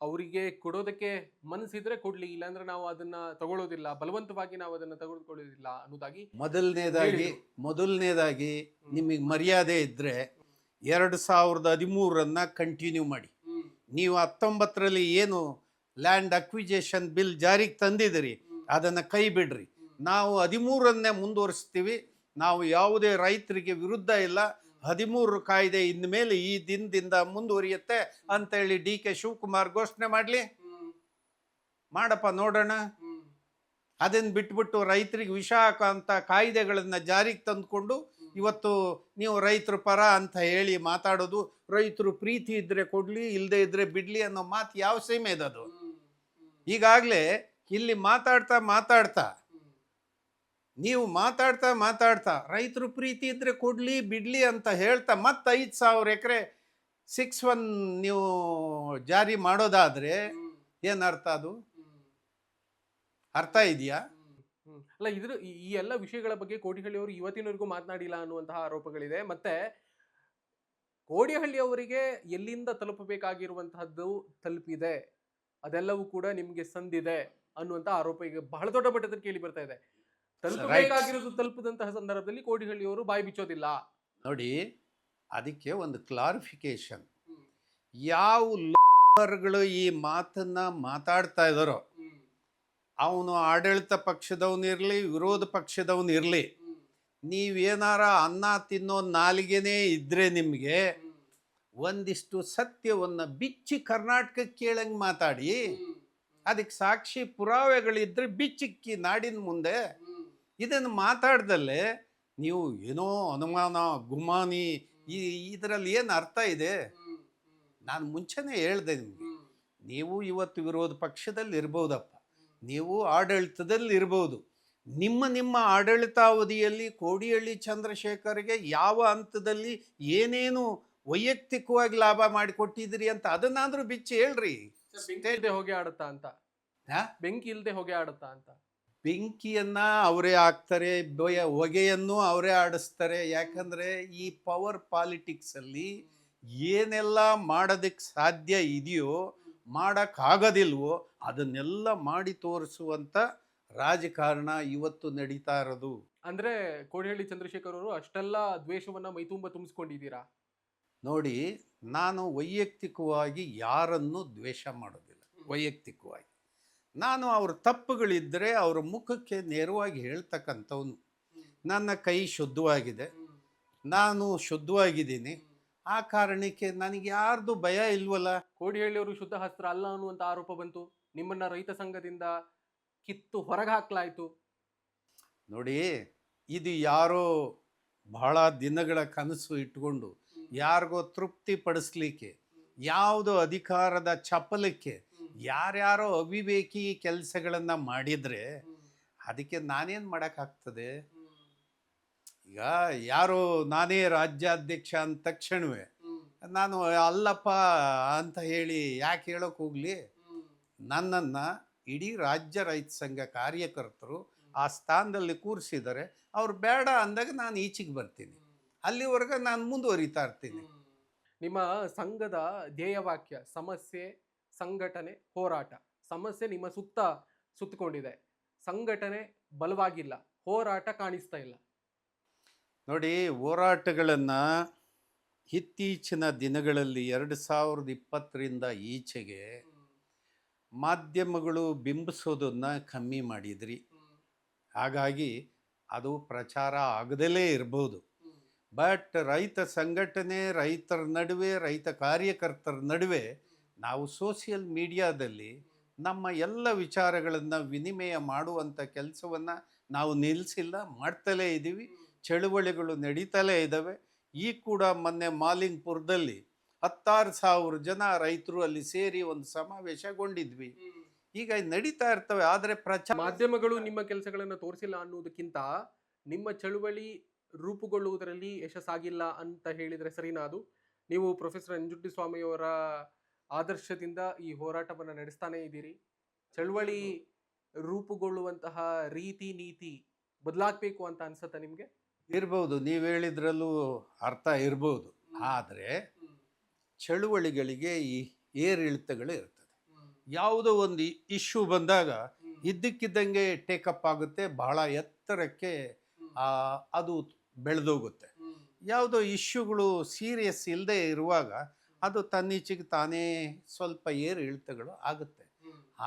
S1: ಅವರಿಗೆ ಕೊಡೋದಕ್ಕೆ ಮನಸ್ಸಿದ್ರೆ ಕೊಡ್ಲಿ, ಇಲ್ಲಾಂದ್ರೆ ನಾವು ಅದನ್ನ ತಗೊಳ್ಳೋದಿಲ್ಲ, ಬಲವಂತವಾಗಿ ನಾವು ಅದನ್ನ ತೆಗೆದುಕೊಳ್ಳೋದಿಲ್ಲ ಅನ್ನೋದಾಗಿ.
S2: ಮೊದಲನೇದಾಗಿ ನಿಮಗೆ ಮರ್ಯಾದೆ ಇದ್ರೆ 2013 ಕಂಟಿನ್ಯೂ ಮಾಡಿ. ನೀವು 19ರಲ್ಲಿ ಏನು ಲ್ಯಾಂಡ್ ಅಕ್ವಿಜೇಷನ್ ಬಿಲ್ ಜಾರಿಗೆ ತಂದಿದಿರಿ ಅದನ್ನ ಕೈ ಬಿಡ್ರಿ. ನಾವು 13 ಮುಂದುವರಿಸ್ತೀವಿ. ನಾವು ಯಾವುದೇ ರೈತರಿಗೆ ವಿರುದ್ಧ ಇಲ್ಲ. 13 ಕಾಯ್ದೆ ಇನ್ಮೇಲೆ ಈ ದಿನದಿಂದ ಮುಂದುವರಿಯುತ್ತೆ ಅಂತೇಳಿ ಡಿ ಕೆ ಶಿವಕುಮಾರ್ ಘೋಷಣೆ ಮಾಡಲಿ. ಮಾಡಪ್ಪ ನೋಡೋಣ. ಅದನ್ನ ಬಿಟ್ಬಿಟ್ಟು ರೈತರಿಗೆ ವಿಷ ಹಾಕುವಂಥ ಕಾಯ್ದೆಗಳನ್ನ ಜಾರಿಗೆ ತಂದುಕೊಂಡು ಇವತ್ತು ನೀವು ರೈತರ ಪರ ಅಂತ ಹೇಳಿ ಮಾತಾಡೋದು, ರೈತರು ಪ್ರೀತಿ ಇದ್ರೆ ಕೊಡ್ಲಿ, ಇಲ್ಲದೆ ಇದ್ರೆ ಬಿಡ್ಲಿ ಅನ್ನೋ ಮಾತು ಯಾವ ಸೀಮೆ ಇದದು? ಈಗಾಗಲೇ ಇಲ್ಲಿ ಮಾತಾಡ್ತಾ ನೀವು ಮಾತಾಡ್ತಾ ರೈತರು ಪ್ರೀತಿ ಇದ್ರೆ ಕೊಡ್ಲಿ ಬಿಡ್ಲಿ ಅಂತ ಹೇಳ್ತಾ ಮತ್ತೆ 5,000 ಎಕರೆ 6-1 ನೀವು ಜಾರಿ ಮಾಡೋದಾದ್ರೆ ಏನರ್ಥ? ಅದು ಅರ್ಥ ಇದೆಯಾ?
S1: ಅಲ್ಲ, ಈ ಎಲ್ಲ ವಿಷಯಗಳ ಬಗ್ಗೆ ಕೋಟಿಹಳ್ಳಿ ಅವರು ಇವತ್ತಿನವರೆಗೂ ಮಾತನಾಡಿಲ್ಲ ಅನ್ನುವಂತಹ ಆರೋಪಗಳಿದೆ. ಮತ್ತೆ ಕೋಡಿಹಳ್ಳಿ ಅವರಿಗೆ ಎಲ್ಲಿಂದ ತಲುಪಬೇಕಾಗಿರುವಂತಹದ್ದು ತಲುಪಿದೆ, ಅದೆಲ್ಲವೂ ಕೂಡ ನಿಮ್ಗೆ ಸಂದಿದೆ ಅನ್ನುವಂತ ಆರೋಪ ಈಗ ಬಹಳ ದೊಡ್ಡ ಮಟ್ಟದಲ್ಲಿ ಕೇಳಿ ಬರ್ತಾ ಇದೆ. ತಲುಪಬೇಕಾಗಿರೋದು ತಲುಪದಂತಹ ಸಂದರ್ಭದಲ್ಲಿ ಕೋಡಿಹಳ್ಳಿ ಅವರು ಬಾಯಿ ಬಿಚ್ಚೋದಿಲ್ಲ.
S2: ನೋಡಿ, ಅದಕ್ಕೆ ಒಂದು ಕ್ಲಾರಿಫಿಕೇಶನ್. ಯಾವ ಗಳು ಈ ಮಾತನ್ನ ಮಾತಾಡ್ತಾ ಇದಾರೋ ಅವನು ಆಡಳಿತ ಪಕ್ಷದವನಿರ್ಲಿ, ವಿರೋಧ ಪಕ್ಷದವನಿರ್ಲಿ, ನೀವೇನಾರ ಅನ್ನ ತಿನ್ನೋ ನಾಲಿಗೆನೇ ಇದ್ರೆ ನಿಮ್ಗೆ ಒಂದಿಷ್ಟು ಸತ್ಯವನ್ನ ಬಿಚ್ಚಿ ಕರ್ನಾಟಕಕ್ಕೆ ಕೇಳಂಗ್ ಮಾತಾಡಿ. ಅದಕ್ಕೆ ಸಾಕ್ಷಿ ಪುರಾವೆಗಳಿದ್ರೆ ಬಿಚ್ಚಿಕ್ಕಿ ನಾಡಿನ ಮುಂದೆ. ಇದನ್ನು ಮಾತಾಡ್ದಲ್ಲೇ ನೀವು ಏನೋ ಅನುಮಾನ, ಗುಮಾನಿ, ಇದರಲ್ಲಿ ಏನು ಅರ್ಥ ಇದೆ? ನಾನು ಮುಂಚೆನೇ ಹೇಳ್ದೆ ನಿಮಗೆ, ನೀವು ಇವತ್ತು ವಿರೋಧ ಪಕ್ಷದಲ್ಲಿ ಇರ್ಬೋದಪ್ಪ, ನೀವು ಆಡಳಿತದಲ್ಲಿ ಇರ್ಬೋದು. ನಿಮ್ಮ ಆಡಳಿತಾವಧಿಯಲ್ಲಿ ಕೋಡಿಹಳ್ಳಿ ಚಂದ್ರಶೇಖರ್ಗೆ ಯಾವ ಹಂತದಲ್ಲಿ ಏನೇನು ವೈಯಕ್ತಿಕವಾಗಿ ಲಾಭ ಮಾಡಿಕೊಟ್ಟಿದ್ದೀರಿ ಅಂತ ಅದನ್ನಾದ್ರೂ ಬಿಚ್ಚಿ ಹೇಳ್ರಿ.
S1: ಹೋಗಿ ಆಡುತ್ತಾ ಅಂತ, ಬೆಂಕಿ ಇಲ್ದೆ ಹೊಗೆ ಆಡುತ್ತಾ ಅಂತ.
S2: ಬೆಂಕಿಯನ್ನ ಅವರೇ ಹಾಕ್ತಾರೆ, ಹೊಗೆಯನ್ನು ಅವರೇ ಆಡಿಸ್ತಾರೆ. ಯಾಕಂದ್ರೆ ಈ ಪವರ್ ಪಾಲಿಟಿಕ್ಸ್ ಅಲ್ಲಿ ಏನೆಲ್ಲ ಮಾಡೋದಕ್ಕೆ ಸಾಧ್ಯ ಇದೆಯೋ, ಮಾಡೋಕ್ಕಾಗೋದಿಲ್ವೋ ಅದನ್ನೆಲ್ಲ ಮಾಡಿ ತೋರಿಸುವಂತ ರಾಜಕಾರಣ ಇವತ್ತು ನಡೀತಾ ಇರೋದು.
S1: ಅಂದ್ರೆ ಕೋಡಿಹಳ್ಳಿ ಚಂದ್ರಶೇಖರ್ ಅವರು ಅಷ್ಟೆಲ್ಲ ದ್ವೇಷವನ್ನ ಮೈತುಂಬ ತುಂಬಿಸ್ಕೊಂಡಿದ್ದೀರಾ?
S2: ನೋಡಿ, ನಾನು ವೈಯಕ್ತಿಕವಾಗಿ ಯಾರನ್ನು ದ್ವೇಷ ಮಾಡೋದಿಲ್ಲ. ವೈಯಕ್ತಿಕವಾಗಿ ನಾನು ಅವ್ರ ತಪ್ಪುಗಳಿದ್ದರೆ ಅವರ ಮುಖಕ್ಕೆ ನೇರವಾಗಿ ಹೇಳ್ತಕ್ಕಂಥವನು. ನನ್ನ ಕೈ ಶುದ್ಧವಾಗಿದೆ, ನಾನು ಶುದ್ಧವಾಗಿದ್ದೀನಿ. ಆ ಕಾರಣಕ್ಕೆ ನನಗೆ ಯಾರ್ದು ಭಯ ಇಲ್ವಲ್ಲ.
S1: ಕೋಡಿಹಳ್ಳಿಯವರು ಶುದ್ಧ ಹಸ್ತ್ರ ಅಲ್ಲ ಅನ್ನುವಂತ ಆರೋಪ ಬಂತು. ನಿಮ್ಮನ್ನ ರೈತ ಸಂಘದಿಂದ ಕಿತ್ತು ಹೊರಗೆ ಹಾಕ್ಲಾಯ್ತು.
S2: ನೋಡಿ, ಇದು ಯಾರೋ ಬಹಳ ದಿನಗಳ ಕನಸು ಇಟ್ಕೊಂಡು ಯಾರಿಗೋ ತೃಪ್ತಿ ಪಡಿಸ್ಲಿಕ್ಕೆ, ಯಾವುದೋ ಅಧಿಕಾರದ ಚಪಲಕ್ಕೆ ಯಾರ್ಯಾರೋ ಅವಿವೇಕಿ ಕೆಲಸಗಳನ್ನು ಮಾಡಿದರೆ ಅದಕ್ಕೆ ನಾನೇನು ಮಾಡೋಕ್ಕಾಗ್ತದೆ? ಈಗ ಯಾರೋ ನಾನೇ ರಾಜ್ಯಾಧ್ಯಕ್ಷ ಅಂದ ತಕ್ಷಣವೇ ನಾನು ಅಲ್ಲಪ್ಪ ಅಂತ ಹೇಳಿ ಯಾಕೆ ಹೇಳೋಕೆ ಹೋಗಲಿ? ನನ್ನನ್ನು ಇಡೀ ರಾಜ್ಯ ರೈತ ಸಂಘ ಕಾರ್ಯಕರ್ತರು ಆ ಸ್ಥಾನದಲ್ಲಿ ಕೂರಿಸಿದರೆ, ಅವ್ರು ಬೇಡ ಅಂದಾಗ ನಾನು ಈಚೆಗೆ ಬರ್ತೀನಿ. ಅಲ್ಲಿವರೆಗೆ ನಾನು ಮುಂದುವರಿತಾ ಇರ್ತೀನಿ.
S1: ನಿಮ್ಮ ಸಂಘದ ಧ್ಯೇಯವಾಕ್ಯ ಸಮಸ್ಯೆ, ಸಂಘಟನೆ, ಹೋರಾಟ. ಸಮಸ್ಯೆ ನಿಮ್ಮ ಸುತ್ತಕೊಂಡಿದೆ, ಸಂಘಟನೆ ಬಲವಾಗಿಲ್ಲ, ಹೋರಾಟ ಕಾಣಿಸ್ತಾ ಇಲ್ಲ.
S2: ನೋಡಿ, ಹೋರಾಟಗಳನ್ನು ಇತ್ತೀಚಿನ ದಿನಗಳಲ್ಲಿ 2020ರಿಂದ ಈಚೆಗೆ ಮಾಧ್ಯಮಗಳು ಬಿಂಬಿಸೋದನ್ನು ಕಮ್ಮಿ ಮಾಡಿದ್ರಿ. ಹಾಗಾಗಿ ಅದು ಪ್ರಚಾರ ಆಗದಲೇ ಇರ್ಬೋದು. ಬಟ್ ರೈತ ಸಂಘಟನೆ, ರೈತರ ನಡುವೆ, ರೈತ ಕಾರ್ಯಕರ್ತರ ನಡುವೆ ನಾವು ಸೋಷಿಯಲ್ ಮೀಡಿಯಾದಲ್ಲಿ ನಮ್ಮ ಎಲ್ಲ ವಿಚಾರಗಳನ್ನು ವಿನಿಮಯ ಮಾಡುವಂಥ ಕೆಲಸವನ್ನು ನಾವು ನಿಲ್ಲಿಸಿಲ್ಲ, ಮಾಡ್ತಲೇ ಇದ್ದೀವಿ. ಚಳುವಳಿಗಳು ನಡೀತಲೇ ಇದ್ದಾವೆ. ಈ ಕೂಡ ಮೊನ್ನೆ ಮಾಲಿಂಗ್ಪುರದಲ್ಲಿ 16,000 ಜನ ರೈತರು ಅಲ್ಲಿ ಸೇರಿ ಒಂದು ಸಮಾವೇಶಗೊಂಡಿದ್ವಿ. ಈಗ ನಡೀತಾ ಇರ್ತವೆ. ಆದರೆ
S1: ಮಾಧ್ಯಮಗಳು ನಿಮ್ಮ ಕೆಲಸಗಳನ್ನು ತೋರಿಸಿಲ್ಲ ಅನ್ನೋದಕ್ಕಿಂತ ನಿಮ್ಮ ಚಳುವಳಿ ರೂಪುಗೊಳ್ಳುವುದರಲ್ಲಿ ಯಶಸ್ಸಾಗಿಲ್ಲ ಅಂತ ಹೇಳಿದರೆ ಸರಿನಾ? ಅದು ನೀವು ಪ್ರೊಫೆಸರ್ ನಂಜುಂಡಸ್ವಾಮಿಯವರ ಆದರ್ಶದಿಂದ ಈ ಹೋರಾಟವನ್ನು ನಡೆಸ್ತಾನೇ ಇದ್ದೀರಿ. ಚಳುವಳಿ ರೂಪುಗೊಳ್ಳುವಂತಹ ರೀತಿ ನೀತಿ ಬದಲಾಗಬೇಕು ಅಂತ ಅನ್ಸುತ್ತೆ ನಿಮಗೆ?
S2: ಇರ್ಬೋದು, ನೀವು ಹೇಳಿದ್ರಲ್ಲೂ ಅರ್ಥ ಇರ್ಬೋದು. ಆದರೆ ಚಳುವಳಿಗಳಿಗೆ ಈ ಏರಿಳಿತಗಳು ಇರ್ತದೆ. ಯಾವುದೋ ಒಂದು ಇಶ್ಯೂ ಬಂದಾಗ ಇದ್ದಕ್ಕಿದ್ದಂಗೆ ಟೇಕಪ್ ಆಗುತ್ತೆ, ಬಹಳ ಎತ್ತರಕ್ಕೆ ಅದು ಬೆಳೆದೋಗುತ್ತೆ. ಯಾವುದೋ ಇಶ್ಯೂಗಳು ಸೀರಿಯಸ್ ಇಲ್ಲದೆ ಇರುವಾಗ ಅದು ತನ್ನಿಚ್ಚಿಗೆ ತಾನೇ ಸ್ವಲ್ಪ ಏರಿಳಿತಗಳು ಆಗುತ್ತೆ.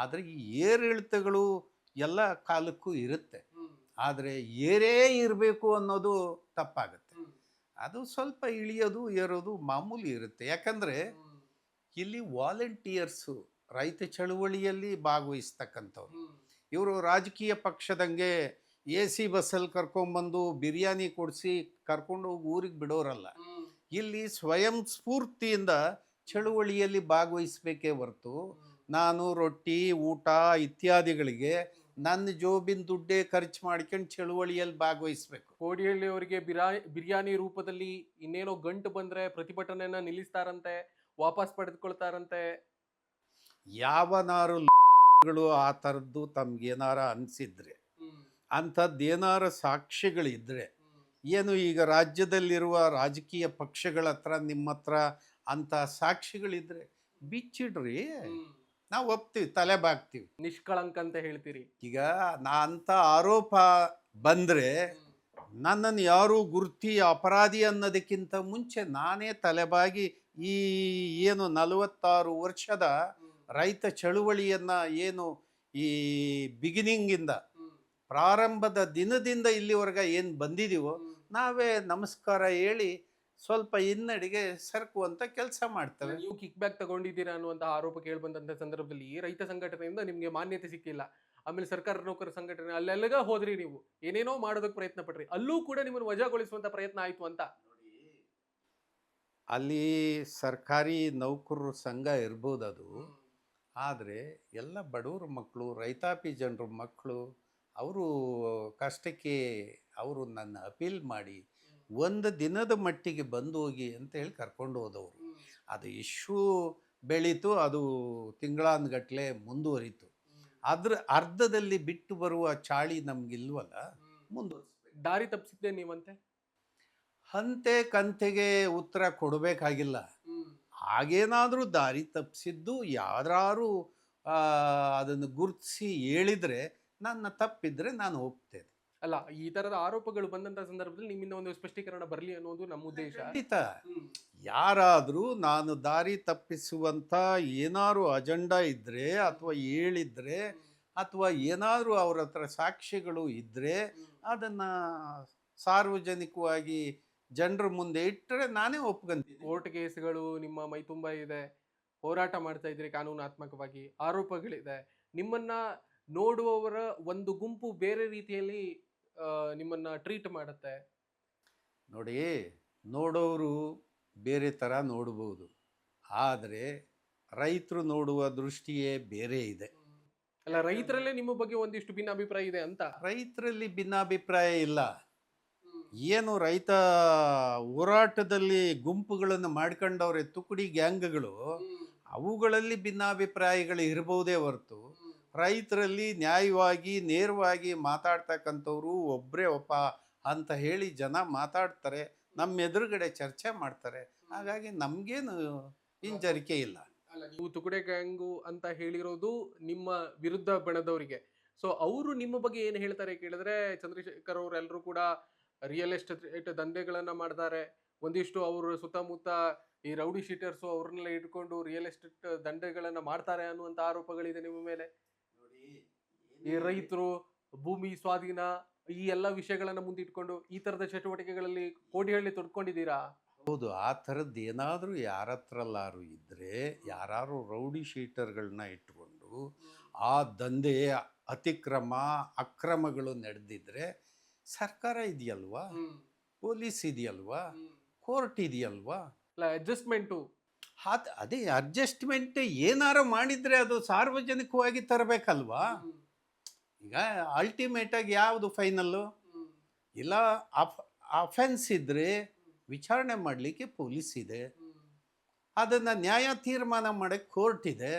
S2: ಆದರೆ ಈ ಏರಿಳಿತಗಳು ಎಲ್ಲ ಕಾಲಕ್ಕೂ ಇರುತ್ತೆ. ಆದರೆ ಏರೇ ಇರಬೇಕು ಅನ್ನೋದು ತಪ್ಪಾಗುತ್ತೆ. ಅದು ಸ್ವಲ್ಪ ಇಳಿಯೋದು ಏರೋದು ಮಾಮೂಲಿ ಇರುತ್ತೆ. ಯಾಕಂದರೆ ಇಲ್ಲಿ ವಾಲಂಟಿಯರ್ಸು ರೈತ ಚಳುವಳಿಯಲ್ಲಿ ಭಾಗವಹಿಸ್ತಕ್ಕಂಥವ್ರು. ಇವರು ರಾಜಕೀಯ ಪಕ್ಷದಂಗೆ AC ಬಸ್ಸಲ್ಲಿ ಕರ್ಕೊಂಬಂದು ಬಿರಿಯಾನಿ ಕೊಡಿಸಿ ಕರ್ಕೊಂಡು ಹೋಗಿ ಊರಿಗೆ ಬಿಡೋರಲ್ಲ. ಇಲ್ಲಿ ಸ್ವಯಂ ಸ್ಫೂರ್ತಿಯಿಂದ ಚಳುವಳಿಯಲ್ಲಿ ಭಾಗವಹಿಸಬೇಕೇ ಹೊರತು ನಾನು ರೊಟ್ಟಿ, ಊಟ ಇತ್ಯಾದಿಗಳಿಗೆ ನನ್ನ ಜೋಬಿನ ದುಡ್ಡೇ ಖರ್ಚು ಮಾಡ್ಕೊಂಡು ಚಳುವಳಿಯಲ್ಲಿ ಭಾಗವಹಿಸ್ಬೇಕು.
S1: ಕೋಡಿಹಳ್ಳಿಯವರಿಗೆ ಬಿರಿಯಾನಿ ರೂಪದಲ್ಲಿ ಇನ್ನೇನೋ ಗಂಟು ಬಂದರೆ ಪ್ರತಿಭಟನೆಯನ್ನು ನಿಲ್ಲಿಸ್ತಾರಂತೆ, ವಾಪಸ್ ಪಡೆದುಕೊಳ್ತಾರಂತೆ.
S2: ಯಾವನಾರು ಆ ಥರದ್ದು ತಮ್ಗೇನಾರ ಅನಿಸಿದ್ರೆ, ಅಂಥದ್ದೇನಾರ ಸಾಕ್ಷಿಗಳಿದ್ರೆ, ಏನು ಈಗ ರಾಜ್ಯದಲ್ಲಿರುವ ರಾಜಕೀಯ ಪಕ್ಷಗಳ ಹತ್ರ ನಿಮ್ಮ ಹತ್ರ ಅಂಥ ಸಾಕ್ಷಿಗಳಿದ್ರೆ ಬಿಚ್ಚಿಡ್ರಿ, ನಾವು ಒಪ್ತೀವಿ, ತಲೆ ಬಾಗ್ತೀವಿ.
S1: ನಿಷ್ಕಳಂಕ ಅಂತ ಹೇಳ್ತೀರಿ.
S2: ಈಗ ಅಂಥ ಆರೋಪ ಬಂದರೆ ನನ್ನನ್ನು ಯಾರೂ ಗುರ್ತಿ ಅಪರಾಧಿ ಅನ್ನೋದಕ್ಕಿಂತ ಮುಂಚೆ ನಾನೇ ತಲೆಬಾಗಿ ಈ ಏನು 46 ವರ್ಷದ ರೈತ ಚಳುವಳಿಯನ್ನು ಏನು ಈ ಬಿಗಿನಿಂಗಿಂದ ಪ್ರಾರಂಭದ ದಿನದಿಂದ ಇಲ್ಲಿವರೆಗೆ ಏನು ಬಂದಿದ್ದೀವೋ ನಾವೇ ನಮಸ್ಕಾರ ಹೇಳಿ ಸ್ವಲ್ಪ ಹಿನ್ನಡೆಗೆ ಸರಕುವಂತ ಕೆಲಸ ಮಾಡ್ತವೆ.
S1: ನೀವು ಕಿಕ್ ಬ್ಯಾಕ್ ತಗೊಂಡಿದ್ದೀರಾ ಅನ್ನುವಂಥ ಆರೋಪ ಕೇಳಿ ಬಂದಂಥ ಸಂದರ್ಭದಲ್ಲಿ ರೈತ ಸಂಘಟನೆಯಿಂದ ನಿಮಗೆ ಮಾನ್ಯತೆ ಸಿಕ್ಕಿಲ್ಲ. ಆಮೇಲೆ ಸರ್ಕಾರ ನೌಕರ ಸಂಘಟನೆ ಅಲ್ಲೆಲ್ಲಗ ಹೋದ್ರಿ, ನೀವು ಏನೇನೋ ಮಾಡೋದಕ್ಕೆ ಪ್ರಯತ್ನ ಪಟ್ರಿ, ಅಲ್ಲೂ ಕೂಡ ನಿಮ್ಮನ್ನು ವಜಾಗೊಳಿಸುವಂತ ಪ್ರಯತ್ನ ಆಯ್ತು ಅಂತ.
S2: ಅಲ್ಲಿ ಸರ್ಕಾರಿ ನೌಕರರ ಸಂಘ ಇರ್ಬೋದು ಅದು, ಆದರೆ ಎಲ್ಲ ಬಡವ್ರ ಮಕ್ಕಳು, ರೈತಾಪಿ ಜನರ ಮಕ್ಕಳು, ಅವರು ಕಷ್ಟಕ್ಕೆ ಅವರು ನನ್ನ ಅಪೀಲ್ ಮಾಡಿ ಒಂದು ದಿನದ ಮಟ್ಟಿಗೆ ಬಂದು ಹೋಗಿ ಅಂತ ಹೇಳಿ ಕರ್ಕೊಂಡು ಹೋದವರು. ಅದು ಇಶ್ಯೂ ಬೆಳೀತು, ಅದು ತಿಂಗಳಾನ್ಗಟ್ಲೆ ಮುಂದುವರಿತು. ಅದ್ರ ಅರ್ಧದಲ್ಲಿ ಬಿಟ್ಟು ಬರುವ ಚಾಳಿ ನಮಗಿಲ್ವಲ್ಲ, ಮುಂದುವರಿಸ್ಬೇಕು.
S1: ದಾರಿ ತಪ್ಪಿಸಿದ್ದೆ ನೀವಂತೆ?
S2: ಹಂತೆ ಕಂತೆಗೆ ಉತ್ತರ ಕೊಡಬೇಕಾಗಿಲ್ಲ. ಹಾಗೇನಾದರೂ ದಾರಿ ತಪ್ಪಿಸಿದ್ದು ಯಾರಾರು ಅದನ್ನು ಗುರುತಿಸಿ ಹೇಳಿದರೆ, ನನ್ನ ತಪ್ಪಿದ್ರೆ ನಾನು ಒಪ್ತೇನೆ.
S1: ಅಲ್ಲ, ಈ ತರದ ಆರೋಪಗಳು ಬಂದಂತ ಸಂದರ್ಭದಲ್ಲಿ ನಿಮ್ಮಿಂದ ಒಂದು ಸ್ಪಷ್ಟೀಕರಣ ಬರಲಿ ಅನ್ನೋದು ನಮ್ಮ ಉದ್ದೇಶ.
S2: ಖಂಡಿತ. ಯಾರಾದರೂ ನಾನು ದಾರಿ ತಪ್ಪಿಸುವಂಥ ಏನಾದ್ರು ಅಜೆಂಡಾ ಇದ್ದರೆ ಅಥವಾ ಹೇಳಿದ್ರೆ ಅಥವಾ ಏನಾದರೂ ಅವ್ರ ಹತ್ರ ಸಾಕ್ಷಿಗಳು ಇದ್ದರೆ ಅದನ್ನು ಸಾರ್ವಜನಿಕವಾಗಿ ಜನರ ಮುಂದೆ ಇಟ್ಟರೆ ನಾನೇ ಒಪ್ಕೊಂತೀನಿ.
S1: ಕೋರ್ಟ್ ಕೇಸ್ಗಳು ನಿಮ್ಮ ಮೈ ತುಂಬ ಇದೆ, ಹೋರಾಟ ಮಾಡ್ತಾ ಇದ್ರಿ ಕಾನೂನಾತ್ಮಕವಾಗಿ, ಆರೋಪಗಳಿದೆ. ನಿಮ್ಮನ್ನ ನೋಡುವವರ ಒಂದು ಗುಂಪು ಬೇರೆ ರೀತಿಯಲ್ಲಿ ನಿಮ್ಮನ್ನ ಟ್ರೀಟ್ ಮಾಡುತ್ತೆ.
S2: ನೋಡಿ, ನೋಡೋರು ಬೇರೆ ಥರ ನೋಡ್ಬೋದು, ಆದರೆ ರೈತರು ನೋಡುವ ದೃಷ್ಟಿಯೇ ಬೇರೆ ಇದೆ.
S1: ಅಲ್ಲ, ರೈತರಲ್ಲೇ ನಿಮ್ಮ ಬಗ್ಗೆ ಒಂದಿಷ್ಟು ಭಿನ್ನಾಭಿಪ್ರಾಯ ಇದೆ ಅಂತ.
S2: ರೈತರಲ್ಲಿ ಭಿನ್ನಾಭಿಪ್ರಾಯ ಇಲ್ಲ. ಏನು ರೈತ ಹೋರಾಟದಲ್ಲಿ ಗುಂಪುಗಳನ್ನು ಮಾಡ್ಕೊಂಡವ್ರೆ, ತುಕಡಿ ಗ್ಯಾಂಗ್ಗಳು, ಅವುಗಳಲ್ಲಿ ಭಿನ್ನಾಭಿಪ್ರಾಯಗಳು ಇರಬಹುದೇ ಹೊರತು ರೈತರಲ್ಲಿ ನ್ಯಾಯವಾಗಿ ನೇರವಾಗಿ ಮಾತಾಡ್ತಕ್ಕಂಥವ್ರು ಒಬ್ಬರೇ ಒಪ್ಪ ಅಂತ ಹೇಳಿ ಜನ ಮಾತಾಡ್ತಾರೆ, ನಮ್ಮ ಎದುರುಗಡೆ ಚರ್ಚೆ ಮಾಡ್ತಾರೆ. ಹಾಗಾಗಿ ನಮಗೇನು ಹಿಂಜರಿಕೆ ಇಲ್ಲ.
S1: ಅಲ್ಲ, ನೀವು ತುಕಡೆ ಗ್ಯಾಂಗು ಅಂತ ಹೇಳಿರೋದು ನಿಮ್ಮ ವಿರುದ್ಧ ಬಣದವರಿಗೆ. ಸೊ ಅವರು ನಿಮ್ಮ ಬಗ್ಗೆ ಏನು ಹೇಳ್ತಾರೆ ಕೇಳಿದ್ರೆ, ಚಂದ್ರಶೇಖರ್ ಅವರೆಲ್ಲರೂ ಕೂಡ ರಿಯಲ್ ಎಸ್ಟೇಟ್ ದಂಧೆಗಳನ್ನ ಮಾಡ್ತಾರೆ, ಒಂದಿಷ್ಟು ಅವರು ಸುತ್ತಮುತ್ತ ಈ ರೌಡಿ ಶೀಟರ್ಸು ಅವ್ರನ್ನೆಲ್ಲ ಇಟ್ಕೊಂಡು ರಿಯಲ್ ಎಸ್ಟೇಟ್ ದಂಧೆಗಳನ್ನ ಮಾಡ್ತಾರೆ ಅನ್ನುವಂಥ ಆರೋಪಗಳಿದೆ ನಿಮ್ಮ ಮೇಲೆ. ಈ ರೈತರು ಭೂಮಿ ಸ್ವಾಧೀನ ಈ ಎಲ್ಲ ವಿಷಯಗಳನ್ನ ಮುಂದಿಟ್ಕೊಂಡು ಈ ತರದ ಚಟುವಟಿಕೆಗಳಲ್ಲಿ ಕೋಡಿಹಳ್ಳಿ ತೊಡ್ಕೊಂಡಿದ್ದೀರಾ?
S2: ಹೌದು, ಆ ಥರದ್ದು ಏನಾದರೂ ಯಾರ ಹತ್ರಲ್ಲಾರು ಇದ್ದರೆ, ಯಾರು ರೌಡಿ ಶೀಟರ್ಗಳನ್ನ ಇಟ್ಕೊಂಡು ಆ ದಂಧೆ ಅತಿಕ್ರಮ ಅಕ್ರಮಗಳು ನಡೆದಿದ್ರೆ ಸರ್ಕಾರ ಇದೆಯಲ್ವಾ, ಪೊಲೀಸ್ ಇದೆಯಲ್ವಾ, ಕೋರ್ಟ್ ಇದೆಯಲ್ವಾ,
S1: ಅಡ್ಜಸ್ಟ್ಮೆಂಟು.
S2: ಅದೇ ಅಡ್ಜಸ್ಟ್ಮೆಂಟ್ ಏನಾರು ಮಾಡಿದರೆ ಅದು ಸಾರ್ವಜನಿಕವಾಗಿ ತರಬೇಕಲ್ವಾ. ಈಗ ಅಲ್ಟಿಮೇಟಾಗಿ ಯಾವುದು ಫೈನಲ್ಲು? ಇಲ್ಲ, ಅಫೆನ್ಸ್ ಇದ್ದರೆ ವಿಚಾರಣೆ ಮಾಡಲಿಕ್ಕೆ ಪೊಲೀಸ್ ಇದೆ, ಅದನ್ನು ನ್ಯಾಯ ತೀರ್ಮಾನ ಮಾಡೋಕ್ಕೆ ಕೋರ್ಟ್ ಇದೆ.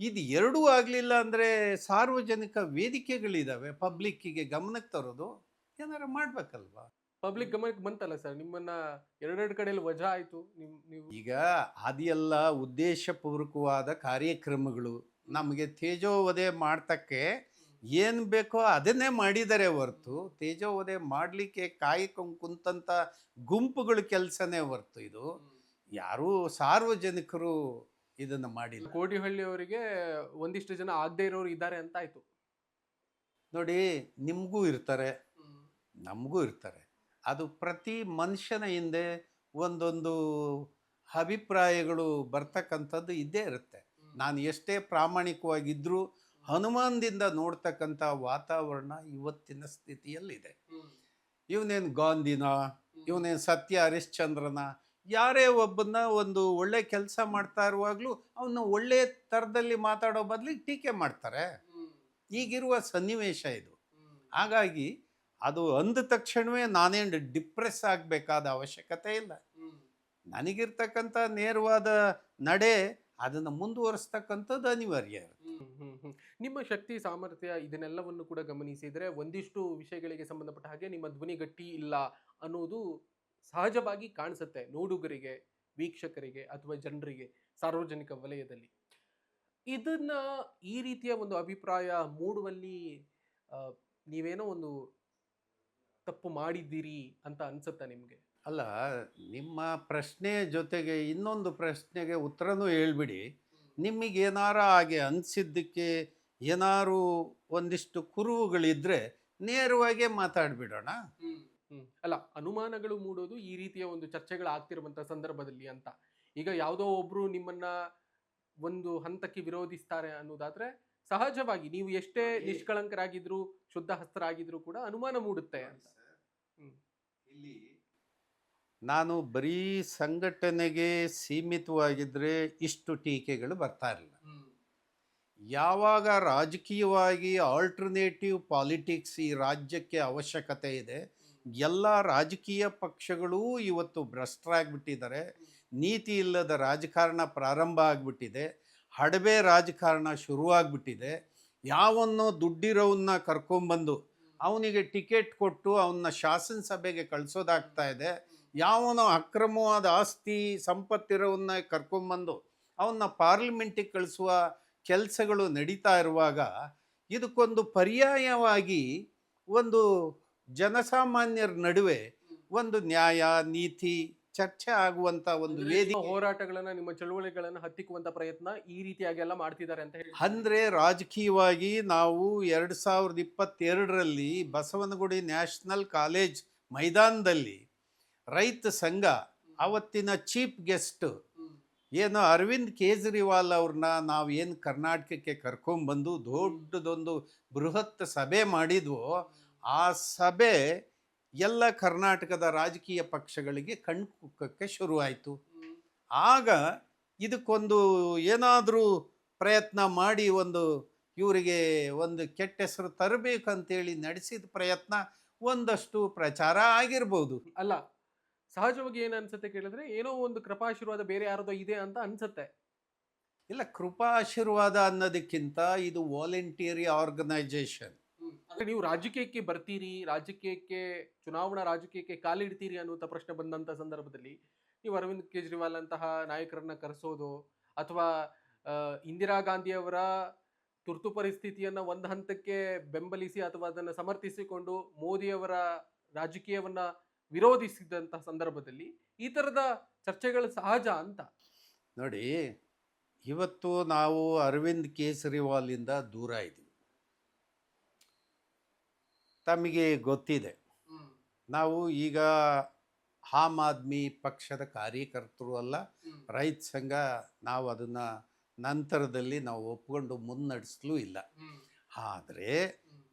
S2: ಇದು ಎರಡೂ ಆಗಲಿಲ್ಲ ಅಂದರೆ ಸಾರ್ವಜನಿಕ ವೇದಿಕೆಗಳಿದ್ದಾವೆ, ಪಬ್ಲಿಕ್ಕಿಗೆ ಗಮನಕ್ಕೆ ತರೋದು ಏನಾರು ಮಾಡಬೇಕಲ್ವಾ.
S1: ಪಬ್ಲಿಕ್ ಗಮನಕ್ಕೆ ಬಂತಲ್ಲ ಸರ್, ನಿಮ್ಮನ್ನ ಎರಡೆರಡು ಕಡೆಯಲ್ಲಿ ವಜಾ ಆಯಿತು. ನೀವು
S2: ಈಗ ಅದೆಲ್ಲ ಉದ್ದೇಶಪೂರ್ವಕವಾದ ಕಾರ್ಯಕ್ರಮಗಳು, ನಮಗೆ ತೇಜೋವಧೆ ಮಾಡ್ತಕ್ಕೆ ಏನು ಬೇಕೋ ಅದನ್ನೇ ಮಾಡಿದರೆ ಹೊರತು ತೇಜೋವಧೆ ಮಾಡಲಿಕ್ಕೆ ಕಾಯ್ಕೊಂಡು ಕುಂತಂಥ ಗುಂಪುಗಳ ಕೆಲಸನೇ ಹೊರತು ಇದು ಯಾರೂ ಸಾರ್ವಜನಿಕರು ಇದನ್ನು ಮಾಡಿಲ್ಲ.
S1: ಕೋಡಿಹಳ್ಳಿ ಅವರಿಗೆ ಒಂದಿಷ್ಟು ಜನ ಆಗದೆ ಇರೋರು ಇದ್ದಾರೆ ಅಂತ ಆಯ್ತು.
S2: ನೋಡಿ, ನಿಮಗೂ ಇರ್ತಾರೆ, ನಮಗೂ ಇರ್ತಾರೆ. ಅದು ಪ್ರತಿ ಮನುಷ್ಯನ ಹಿಂದೆ ಒಂದೊಂದು ಅಭಿಪ್ರಾಯಗಳು ಬರ್ತಕ್ಕಂಥದ್ದು ಇದ್ದೇ ಇರುತ್ತೆ. ನಾನು ಎಷ್ಟೇ ಪ್ರಾಮಾಣಿಕವಾಗಿದ್ದರೂ ಹನುಮಾನದಿಂದ ನೋಡ್ತಕ್ಕಂಥ ವಾತಾವರಣ ಇವತ್ತಿನ ಸ್ಥಿತಿಯಲ್ಲಿದೆ. ಇವನೇನು ಗಾಂಧಿನ, ಇವನೇನು ಸತ್ಯ ಹರಿಶ್ಚಂದ್ರನ, ಯಾರೇ ಒಬ್ಬನ್ನ ಒಂದು ಒಳ್ಳೆ ಕೆಲಸ ಮಾಡ್ತಾ ಇರುವಾಗಲೂ ಅವನ್ನ ಒಳ್ಳೆ ಥರದಲ್ಲಿ ಮಾತಾಡೋ ಬದಲಿಗೆ ಟೀಕೆ ಮಾಡ್ತಾರೆ. ಈಗಿರುವ ಸನ್ನಿವೇಶ ಇದು. ಹಾಗಾಗಿ ಅದು ಅಂದ ತಕ್ಷಣವೇ ನಾನೇನು ಡಿಪ್ರೆಸ್ ಆಗಬೇಕಾದ ಅವಶ್ಯಕತೆ ಇಲ್ಲ. ನನಗಿರ್ತಕ್ಕಂಥ ನೇರವಾದ ನಡೆ ಅದನ್ನು ಮುಂದುವರಿಸ್ತಕ್ಕಂಥದ್ದು ಅನಿವಾರ್ಯ.
S1: ನಿಮ್ಮ ಶಕ್ತಿ ಸಾಮರ್ಥ್ಯ ಇದನ್ನೆಲ್ಲವನ್ನು ಕೂಡ ಗಮನಿಸಿದರೆ ಒಂದಿಷ್ಟು ವಿಷಯಗಳಿಗೆ ಸಂಬಂಧಪಟ್ಟ ಹಾಗೆ ನಿಮ್ಮ ಧ್ವನಿ ಗಟ್ಟಿ ಇಲ್ಲ ಅನ್ನೋದು ಸಹಜವಾಗಿ ಕಾಣಿಸುತ್ತೆ ನೋಡುಗರಿಗೆ, ವೀಕ್ಷಕರಿಗೆ ಅಥವಾ ಜನರಿಗೆ, ಸಾರ್ವಜನಿಕ ವಲಯದಲ್ಲಿ. ಇದನ್ನ ಈ ರೀತಿಯ ಒಂದು ಅಭಿಪ್ರಾಯ ಮೂಡುವಲ್ಲಿ ನೀವೇನೋ ಒಂದು ತಪ್ಪು ಮಾಡಿದ್ದೀರಿ ಅಂತ ಅನ್ಸುತ್ತಾ ನಿಮಗೆ?
S2: ಅಲ್ಲ, ನಿಮ್ಮ ಪ್ರಶ್ನೆಯ ಜೊತೆಗೆ ಇನ್ನೊಂದು ಪ್ರಶ್ನೆಗೆ ಉತ್ತರನೂ ಹೇಳ್ಬಿಡಿ. ನಿಮಗೇನಾರ ಹಾಗೆ ಅನಿಸಿದ್ದಕ್ಕೆ ಏನಾರು ಒಂದಿಷ್ಟು ಕುರುಹುಗಳಿದ್ರೆ ನೇರವಾಗಿ ಮಾತಾಡ್ಬಿಡೋಣ.
S1: ಅಲ್ಲ, ಅನುಮಾನಗಳು ಮೂಡೋದು ಈ ರೀತಿಯ ಒಂದು ಚರ್ಚೆಗಳಾಗ್ತಿರುವಂಥ ಸಂದರ್ಭದಲ್ಲಿ ಅಂತ. ಈಗ ಯಾವುದೋ ಒಬ್ರು ನಿಮ್ಮನ್ನ ಒಂದು ಹಂತಕ್ಕೆ ವಿರೋಧಿಸ್ತಾರೆ ಅನ್ನೋದಾದ್ರೆ ಸಹಜವಾಗಿ ನೀವು ಎಷ್ಟೇ ನಿಷ್ಕಳಂಕರಾಗಿದ್ರು ಶುದ್ಧ ಹಸ್ತರಾಗಿದ್ರು ಕೂಡ ಅನುಮಾನ ಮೂಡುತ್ತೆ ಅಂತ.
S2: ಇಲ್ಲಿ ನಾನು ಬರೀ ಸಂಘಟನೆಗೆ ಸೀಮಿತವಾಗಿದ್ದರೆ ಇಷ್ಟು ಟೀಕೆಗಳು ಬರ್ತಾ ಇರಲಿಲ್ಲ. ಯಾವಾಗ ರಾಜಕೀಯವಾಗಿ ಆಲ್ಟರ್ನೇಟಿವ್ ಪಾಲಿಟಿಕ್ಸ್ ಈ ರಾಜ್ಯಕ್ಕೆ ಅವಶ್ಯಕತೆ ಇದೆ, ಎಲ್ಲ ರಾಜಕೀಯ ಪಕ್ಷಗಳೂ ಇವತ್ತು ಭ್ರಷ್ಟರಾಗ್ಬಿಟ್ಟಿದ್ದಾರೆ, ನೀತಿ ಇಲ್ಲದ ರಾಜಕಾರಣ ಪ್ರಾರಂಭ ಆಗಿಬಿಟ್ಟಿದೆ, ಹಡಬೆ ರಾಜಕಾರಣ ಶುರುವಾಗ್ಬಿಟ್ಟಿದೆ. ಯಾವನ್ನೋ ದುಡ್ಡಿರೋವನ್ನ ಕರ್ಕೊಂಬಂದು ಅವನಿಗೆ ಟಿಕೆಟ್ ಕೊಟ್ಟು ಅವನ್ನ ಶಾಸನಸಭೆಗೆ ಕಳಿಸೋದಾಗ್ತಾ ಇದೆ. ಯಾವನೋ ಅಕ್ರಮವಾದ ಆಸ್ತಿ ಸಂಪತ್ತಿರೋವನ್ನ ಕರ್ಕೊಂಬಂದು ಅವನ್ನ ಪಾರ್ಲಿಮೆಂಟಿಗೆ ಕಳಿಸುವ ಕೆಲಸಗಳು ನಡೀತಾ ಇರುವಾಗ ಇದಕ್ಕೊಂದು ಪರ್ಯಾಯವಾಗಿ ಒಂದು ಜನಸಾಮಾನ್ಯರ ನಡುವೆ ಒಂದು ನ್ಯಾಯ ನೀತಿ ಚರ್ಚೆ ಆಗುವಂತ ಒಂದು
S1: ನಿಮ್ಮ
S2: ವೇದಿಕೆ.
S1: ಹೋರಾಟಗಳನ್ನ ನಿಮ್ಮ ಚಳುವಳಿಗಳನ್ನ ಹತ್ತಿಕ್ಕುವಂತ ಪ್ರಯತ್ನ ಈ ರೀತಿಯಾಗಿ ಎಲ್ಲ ಮಾಡ್ತಿದ್ದಾರೆ ಅಂತ ಹೇಳಿ.
S2: ಅಂದ್ರೆ ರಾಜಕೀಯವಾಗಿ ನಾವು 2022ರಲ್ಲಿ ಬಸವನಗುಡಿ ನ್ಯಾಷನಲ್ ಕಾಲೇಜ್ ಮೈದಾನದಲ್ಲಿ ರೈತ ಸಂಘ ಅವತ್ತಿನ ಚೀಫ್ ಗೆಸ್ಟ್ ಏನು ಅರವಿಂದ್ ಕೇಜ್ರಿವಾಲ್ ಅವ್ರನ್ನ ನಾವು ಏನು ಕರ್ನಾಟಕಕ್ಕೆ ಕರ್ಕೊಂಡ್ಬಂದು ದೊಡ್ಡದೊಂದು ಬೃಹತ್ ಸಭೆ ಮಾಡಿದ್ವೋ, ಆ ಸಭೆ ಎಲ್ಲ ಕರ್ನಾಟಕದ ರಾಜಕೀಯ ಪಕ್ಷಗಳಿಗೆ ಕಣ್ಣು ಕುಕ್ಕಕ್ಕೆ ಶುರುವಾಯಿತು. ಆಗ ಇದಕ್ಕೊಂದು ಏನಾದರೂ ಪ್ರಯತ್ನ ಮಾಡಿ ಇವರಿಗೆ ಒಂದು ಕೆಟ್ಟ ಹೆಸರು ತರಬೇಕಂತೇಳಿ ನಡೆಸಿದ ಪ್ರಯತ್ನ ಒಂದಷ್ಟು ಪ್ರಚಾರ ಆಗಿರ್ಬೋದು.
S1: ಅಲ್ಲ, ಸಹಜವಾಗಿ ಏನ್ ಅನ್ಸುತ್ತೆ ಕೇಳಿದ್ರೆ ಏನೋ ಒಂದು ಕೃಪಾಶೀರ್ವಾದ ಬೇರೆ ಯಾರದೋ ಇದೆ ಅಂತ ಅನ್ಸುತ್ತೆ.
S2: ಇಲ್ಲ, ಕೃಪಾಶೀರ್ವಾದ ಅನ್ನೋದಕ್ಕಿಂತ ಇದು ವಾಲಂಟಿಯರಿ ಆರ್ಗನೈಸೇಷನ್.
S1: ಅಂದ್ರೆ ನೀವು ರಾಜಕೀಯಕ್ಕೆ ಬರ್ತೀರಿ, ಚುನಾವಣಾ ರಾಜಕೀಯಕ್ಕೆ ಕಾಲಿಡ್ತೀರಿ ಅನ್ನುವಂಥ ಪ್ರಶ್ನೆ ಬಂದಂತ ಸಂದರ್ಭದಲ್ಲಿ ನೀವು ಅರವಿಂದ್ ಕೇಜ್ರಿವಾಲ್ ಅಂತಹ ನಾಯಕರನ್ನ ಕರೆಸೋದು ಅಥವಾ ಇಂದಿರಾ ಗಾಂಧಿಯವರ ತುರ್ತು ಪರಿಸ್ಥಿತಿಯನ್ನ ಒಂದು ಹಂತಕ್ಕೆ ಬೆಂಬಲಿಸಿ ಅಥವಾ ಅದನ್ನು ಸಮರ್ಥಿಸಿಕೊಂಡು ಮೋದಿಯವರ ರಾಜಕೀಯವನ್ನ ವಿರೋಧಿಸಿದಂತಹ ಸಂದರ್ಭದಲ್ಲಿ ಈ ತರದ ಚರ್ಚೆಗಳು ಸಹಜ ಅಂತ.
S2: ನೋಡಿ, ಇವತ್ತು ನಾವು ಅರವಿಂದ್ ಕೇಜ್ರಿವಾಲಿಂದ ದೂರ ಇದ್ದೀವಿ. ತಮಗೆ ಗೊತ್ತಿದೆ, ನಾವು ಈಗ ಆಮ್ ಆದ್ಮಿ ಪಕ್ಷದ ಕಾರ್ಯಕರ್ತರು ಅಲ್ಲ, ರೈತ ಸಂಘ. ನಾವು ಅದನ್ನು ನಂತರದಲ್ಲಿ ನಾವು ಒಪ್ಕೊಂಡು ಮುನ್ನಡೆಸಲೂ ಇಲ್ಲ. ಆದರೆ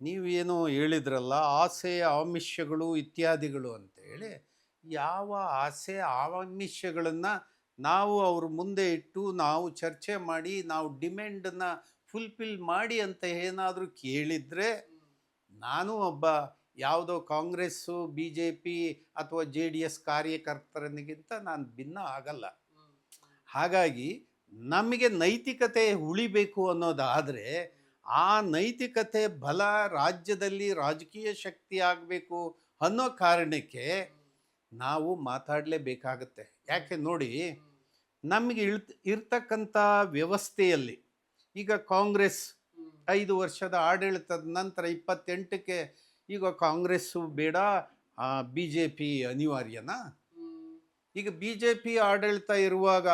S2: ನೀವೇನು ಹೇಳಿದ್ರಲ್ಲ, ಆಸೆ ಆಮಿಷಗಳು ಇತ್ಯಾದಿಗಳು ಅಂತೇಳಿ, ಯಾವ ಆಸೆ ಆಮಿಷಗಳನ್ನು ನಾವು ಅವ್ರ ಮುಂದೆ ಇಟ್ಟು ನಾವು ಚರ್ಚೆ ಮಾಡಿ ನಾವು ಡಿಮ್ಯಾಂಡನ್ನು ಫುಲ್ಫಿಲ್ ಮಾಡಿ ಅಂತ ಏನಾದರೂ ಕೇಳಿದರೆ, ನಾನು ಒಬ್ಬ ಯಾವುದೋ ಕಾಂಗ್ರೆಸ್ಸು BJP ಅಥವಾ JDS ಕಾರ್ಯಕರ್ತರನಿಗಿಂತ ನಾನು ಭಿನ್ನ ಆಗಲ್ಲ. ಹಾಗಾಗಿ ನಮಗೆ ನೈತಿಕತೆ ಉಳಿಬೇಕು ಅನ್ನೋದಾದರೆ ಆ ನೈತಿಕತೆ ಬಲ ರಾಜ್ಯದಲ್ಲಿ ರಾಜಕೀಯ ಶಕ್ತಿ ಆಗಬೇಕು ಅನ್ನೋ ಕಾರಣಕ್ಕೆ ನಾವು ಮಾತಾಡಲೇಬೇಕಾಗತ್ತೆ. ಯಾಕೆ ನೋಡಿ, ನಮಗೆ ಇರ್ತಕ್ಕಂಥ ವ್ಯವಸ್ಥೆಯಲ್ಲಿ ಈಗ ಕಾಂಗ್ರೆಸ್ 5 ವರ್ಷದ ಆಡಳಿತದ ನಂತರ 28ಕ್ಕೆ ಈಗ ಕಾಂಗ್ರೆಸ್ಸು ಬೇಡ, BJP ಅನಿವಾರ್ಯನಾ? ಈಗ BJP ಆಡಳಿತ ಇರುವಾಗ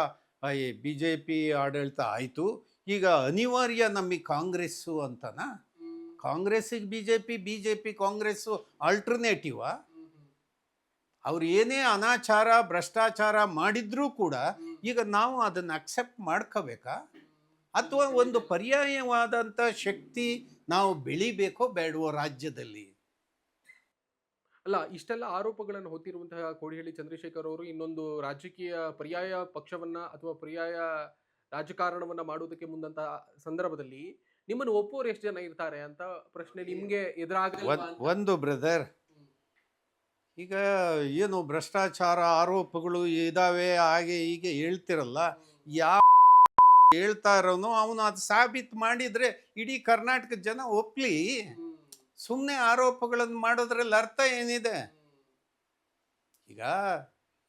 S2: BJP ಆಡಳಿತ ಆಯಿತು, ಈಗ ಅನಿವಾರ್ಯ ನಮಗೆ ಕಾಂಗ್ರೆಸ್ಸು ಅಂತನಾ? ಕಾಂಗ್ರೆಸ್ಸಿಗೆ BJP ಕಾಂಗ್ರೆಸ್ಸು ಆಲ್ಟರ್ನೇಟಿವಾ? ಅವ್ರು ಏನೇ ಅನಾಚಾರ ಭ್ರಷ್ಟಾಚಾರ ಮಾಡಿದ್ರೂ ಕೂಡ ಈಗ ನಾವು ಅದನ್ನು ಅಕ್ಸೆಪ್ಟ್ ಮಾಡ್ಕೋಬೇಕಾ? ಅಥವಾ ಒಂದು ಪರ್ಯಾಯವಾದಂಥ ಶಕ್ತಿ ನಾವು ಬೆಳಿಬೇಕೋ ಬೇಡವೋ ರಾಜ್ಯದಲ್ಲಿ?
S1: ಅಲ್ಲ, ಇಷ್ಟೆಲ್ಲ ಆರೋಪಗಳನ್ನು ಹೊತ್ತಿರುವಂತಹ ಕೋಡಿಹಳ್ಳಿ ಚಂದ್ರಶೇಖರ್ ಅವರು ಇನ್ನೊಂದು ರಾಜಕೀಯ ಪರ್ಯಾಯ ಪಕ್ಷವನ್ನ ಅಥವಾ ಪರ್ಯಾಯ ರಾಜಕಾರಣವನ್ನ ಮಾಡುವುದಕ್ಕೆ ಮುಂದಂತ ಸಂದರ್ಭದಲ್ಲಿ ನಿಮ್ಮನ್ನು ಒಪ್ಪುವವರು ಎಷ್ಟು ಜನ ಇರ್ತಾರೆ ಅಂತ ಪ್ರಶ್ನೆ ನಿಮ್ಗೆ ಎದುರಾಗಲ್ವಾ ಅಂತ?
S2: ಒಂದು ಬ್ರದರ್, ಈಗ ಏನು ಭ್ರಷ್ಟಾಚಾರ ಆರೋಪಗಳು ಇದಾವೆ ಹಾಗೆ ಹೀಗೆ ಹೇಳ್ತಿರಲ್ಲ, ಯಾವ ಹೇಳ್ತಾ ಇರೋನು ಅವನು ಅದು ಸಾಬೀತು ಮಾಡಿದ್ರೆ ಇಡೀ ಕರ್ನಾಟಕದ ಜನ ಒಪ್ಲಿ. ಸುಮ್ಮನೆ ಆರೋಪಗಳನ್ನು ಮಾಡೋದ್ರಲ್ಲಿ ಅರ್ಥ ಏನಿದೆ? ಈಗ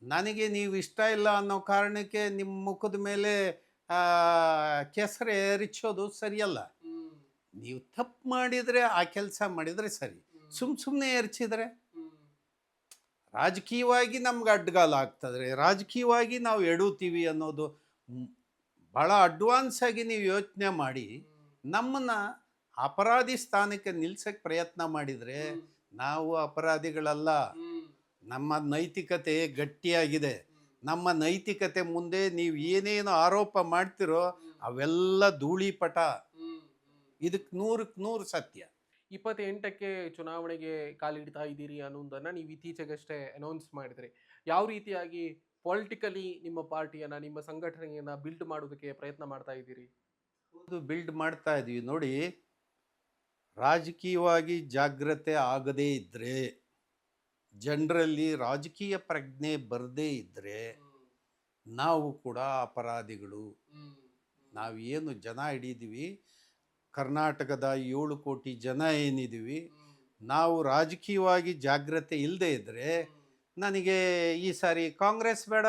S2: ನನಗೆ ನೀವು ಇಷ್ಟ ಇಲ್ಲ ಅನ್ನೋ ಕಾರಣಕ್ಕೆ ನಿಮ್ಮ ಮುಖದ ಮೇಲೆ ಕೆಸರು ಎರಚೋದು ಸರಿಯಲ್ಲ. ನೀವು ತಪ್ಪು ಮಾಡಿದರೆ ಆ ಕೆಲಸ ಮಾಡಿದರೆ ಸರಿ, ಸುಮ್ಮನೆ ಎರಚಿದ್ರೆ ರಾಜಕೀಯವಾಗಿ ನಮ್ಗೆ ಅಡ್ಡಗಾಲ ಆಗ್ತದೆ, ರಾಜಕೀಯವಾಗಿ ನಾವು ಎಡುತ್ತೀವಿ ಅನ್ನೋದು ಭಾಳ ಅಡ್ವಾನ್ಸ್ ಆಗಿ ನೀವು ಯೋಚನೆ ಮಾಡಿ ನಮ್ಮನ್ನು ಅಪರಾಧಿ ಸ್ಥಾನಕ್ಕೆ ನಿಲ್ಸಕ್ಕೆ ಪ್ರಯತ್ನ ಮಾಡಿದರೆ ನಾವು ಅಪರಾಧಿಗಳಲ್ಲ. ನಮ್ಮ ನೈತಿಕತೆ ಗಟ್ಟಿಯಾಗಿದೆ. ನಮ್ಮ ನೈತಿಕತೆ ಮುಂದೆ ನೀವು ಏನೇನು ಆರೋಪ ಮಾಡ್ತಿರೋ ಅವೆಲ್ಲ ಧೂಳಿಪಟ. ಇದಕ್ಕೆ 100ಕ್ಕೆ 100 ಸತ್ಯ.
S1: 28ಕ್ಕೆ ಚುನಾವಣೆಗೆ ಕಾಲಿಡ್ತಾ ಇದ್ದೀರಿ ಅನ್ನೋದನ್ನ ನೀವು ಇತ್ತೀಚೆಗಷ್ಟೇ ಅನೌನ್ಸ್ ಮಾಡಿದ್ರಿ. ಯಾವ ರೀತಿಯಾಗಿ ಪೊಲಿಟಿಕಲಿ ನಿಮ್ಮ ಪಾರ್ಟಿಯನ್ನ, ನಿಮ್ಮ ಸಂಘಟನೆಯನ್ನ ಬಿಲ್ಡ್ ಮಾಡೋದಕ್ಕೆ ಪ್ರಯತ್ನ ಮಾಡ್ತಾ ಇದ್ದೀರಿ?
S2: ಬಿಲ್ಡ್ ಮಾಡ್ತಾ ಇದೀವಿ. ನೋಡಿ, ರಾಜಕೀಯವಾಗಿ ಜಾಗ್ರತೆ ಆಗದೇ ಇದ್ದರೆ, ಜನರಲ್ಲಿ ರಾಜಕೀಯ ಪ್ರಜ್ಞೆ ಬರದೇ ಇದ್ದರೆ ನಾವು ಕೂಡ ಅಪರಾಧಿಗಳು. ನಾವು ಏನು ಜನ ಹಿಡಿದೀವಿ, ಕರ್ನಾಟಕದ 7 ಕೋಟಿ ಜನ ಏನಿದ್ದೀವಿ, ನಾವು ರಾಜಕೀಯವಾಗಿ ಜಾಗ್ರತೆ ಇಲ್ಲದೆ ಇದ್ದರೆ ನನಗೆ ಈ ಸಾರಿ ಕಾಂಗ್ರೆಸ್ ಬೇಡ,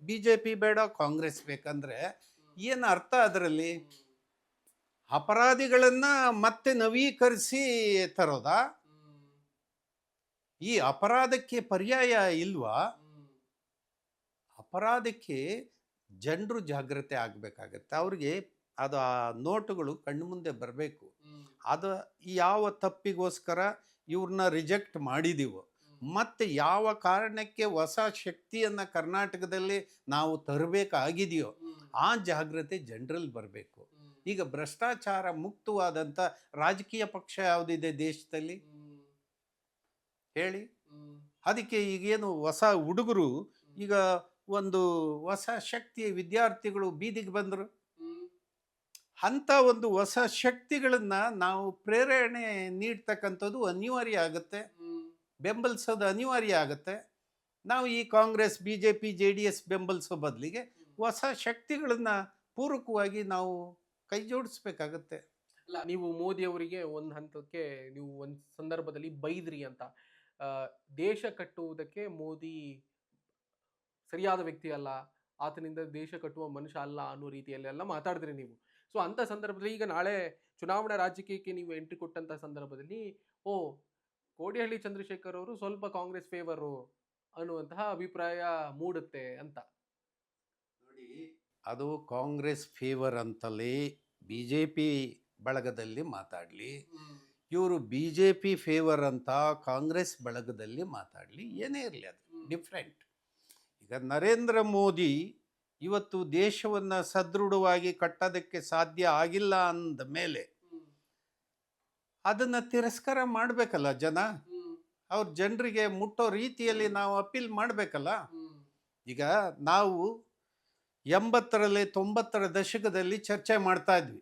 S2: BJP ಬೇಡ, ಕಾಂಗ್ರೆಸ್ ಬೇಕಂದ್ರೆ ಏನು ಅರ್ಥ? ಅದರಲ್ಲಿ ಅಪರಾಧಿಗಳನ್ನು ಮತ್ತೆ ನವೀಕರಿಸಿ ತರೋದಾ? ಈ ಅಪರಾಧಕ್ಕೆ ಪರ್ಯಾಯ ಇಲ್ವಾ? ಅಪರಾಧಕ್ಕೆ ಜನರು ಜಾಗ್ರತೆ ಆಗಬೇಕಾಗತ್ತೆ. ಅವ್ರಿಗೆ ಅದು ಆ ನೋಟುಗಳು ಕಣ್ಣು ಮುಂದೆ ಬರಬೇಕು. ಅದು ಯಾವ ತಪ್ಪಿಗೋಸ್ಕರ ಇವ್ರನ್ನ ರಿಜೆಕ್ಟ್ ಮಾಡಿದೀವೋ, ಮತ್ತು ಯಾವ ಕಾರಣಕ್ಕೆ ಹೊಸ ಶಕ್ತಿಯನ್ನು ಕರ್ನಾಟಕದಲ್ಲಿ ನಾವು ತರಬೇಕಾಗಿದೆಯೋ ಆ ಜಾಗ್ರತೆ ಜನರಲ್ಲಿ ಬರಬೇಕು. ಈಗ ಭ್ರಷ್ಟಾಚಾರ ಮುಕ್ತವಾದಂಥ ರಾಜಕೀಯ ಪಕ್ಷ ಯಾವುದಿದೆ ದೇಶದಲ್ಲಿ ಹೇಳಿ? ಅದಕ್ಕೆ ಈಗೇನು ಹೊಸ ಹುಡುಗರು, ಈಗ ಒಂದು ಹೊಸ ಶಕ್ತಿಯ ವಿದ್ಯಾರ್ಥಿಗಳು ಬೀದಿಗೆ ಬಂದರು. ಅಂಥ ಒಂದು ಹೊಸ ಶಕ್ತಿಗಳನ್ನು ನಾವು ಪ್ರೇರಣೆ ನೀಡ್ತಕ್ಕಂಥದ್ದು ಅನಿವಾರ್ಯ ಆಗುತ್ತೆ, ಬೆಂಬಲಿಸೋದು ಅನಿವಾರ್ಯ ಆಗುತ್ತೆ. ನಾವು ಈ ಕಾಂಗ್ರೆಸ್, BJP, JDS ಬೆಂಬಲಿಸೋ ಬದಲಿಗೆ ಹೊಸ ಶಕ್ತಿಗಳನ್ನು ಪೂರಕವಾಗಿ ನಾವು ಕೈ ಜೋಡಿಸ್ಬೇಕಾಗತ್ತೆ.
S1: ಅಲ್ಲ, ನೀವು ಮೋದಿ ಅವರಿಗೆ ಒಂದು ಹಂತಕ್ಕೆ ನೀವು ಒಂದು ಸಂದರ್ಭದಲ್ಲಿ ಬೈದ್ರಿ ಅಂತ. ದೇಶ ಕಟ್ಟುವುದಕ್ಕೆ ಮೋದಿ ಸರಿಯಾದ ವ್ಯಕ್ತಿ ಅಲ್ಲ, ಆತನಿಂದ ದೇಶ ಕಟ್ಟುವ ಮನುಷ್ಯ ಅಲ್ಲ ಅನ್ನೋ ರೀತಿಯಲ್ಲೆಲ್ಲ ಮಾತಾಡಿದ್ರಿ ನೀವು. ಸೊ ಅಂಥ ಸಂದರ್ಭದಲ್ಲಿ ಈಗ ನಾಳೆ ಚುನಾವಣಾ ರಾಜಕೀಯಕ್ಕೆ ನೀವು ಎಂಟ್ರಿ ಕೊಟ್ಟಂಥ ಸಂದರ್ಭದಲ್ಲಿ ಕೋಡಿಹಳ್ಳಿ ಚಂದ್ರಶೇಖರ್ ಅವರು ಸ್ವಲ್ಪ ಕಾಂಗ್ರೆಸ್ ಫೇವರು ಅನ್ನುವಂತಹ ಅಭಿಪ್ರಾಯ ಮೂಡುತ್ತೆ ಅಂತ.
S2: ನೋಡಿ, ಅದು ಕಾಂಗ್ರೆಸ್ ಫೇವರ್ ಅಂತಲೇ BJP ಬಳಗದಲ್ಲಿ ಮಾತಾಡಲಿ, ಇವರು BJP ಫೇವರ್ ಅಂತ ಕಾಂಗ್ರೆಸ್ ಬಳಗದಲ್ಲಿ ಮಾತಾಡಲಿ, ಏನೇ ಇರಲಿ, ಅದು ಡಿಫ್ರೆಂಟ್. ಈಗ ನರೇಂದ್ರ ಮೋದಿ ಇವತ್ತು ದೇಶವನ್ನು ಸದೃಢವಾಗಿ ಕಟ್ಟೋದಕ್ಕೆ ಸಾಧ್ಯ ಆಗಿಲ್ಲ ಅಂದ ಮೇಲೆ ಅದನ್ನು ತಿರಸ್ಕಾರ ಮಾಡಬೇಕಲ್ಲ ಜನ. ಅವ್ರ ಜನರಿಗೆ ಮುಟ್ಟೋ ರೀತಿಯಲ್ಲಿ ನಾವು ಅಪೀಲ್ ಮಾಡಬೇಕಲ್ಲ. ಈಗ ನಾವು 80ರಲ್ಲಿ 90ರ ದಶಕದಲ್ಲಿ ಚರ್ಚೆ ಮಾಡ್ತಾ ಇದ್ವಿ.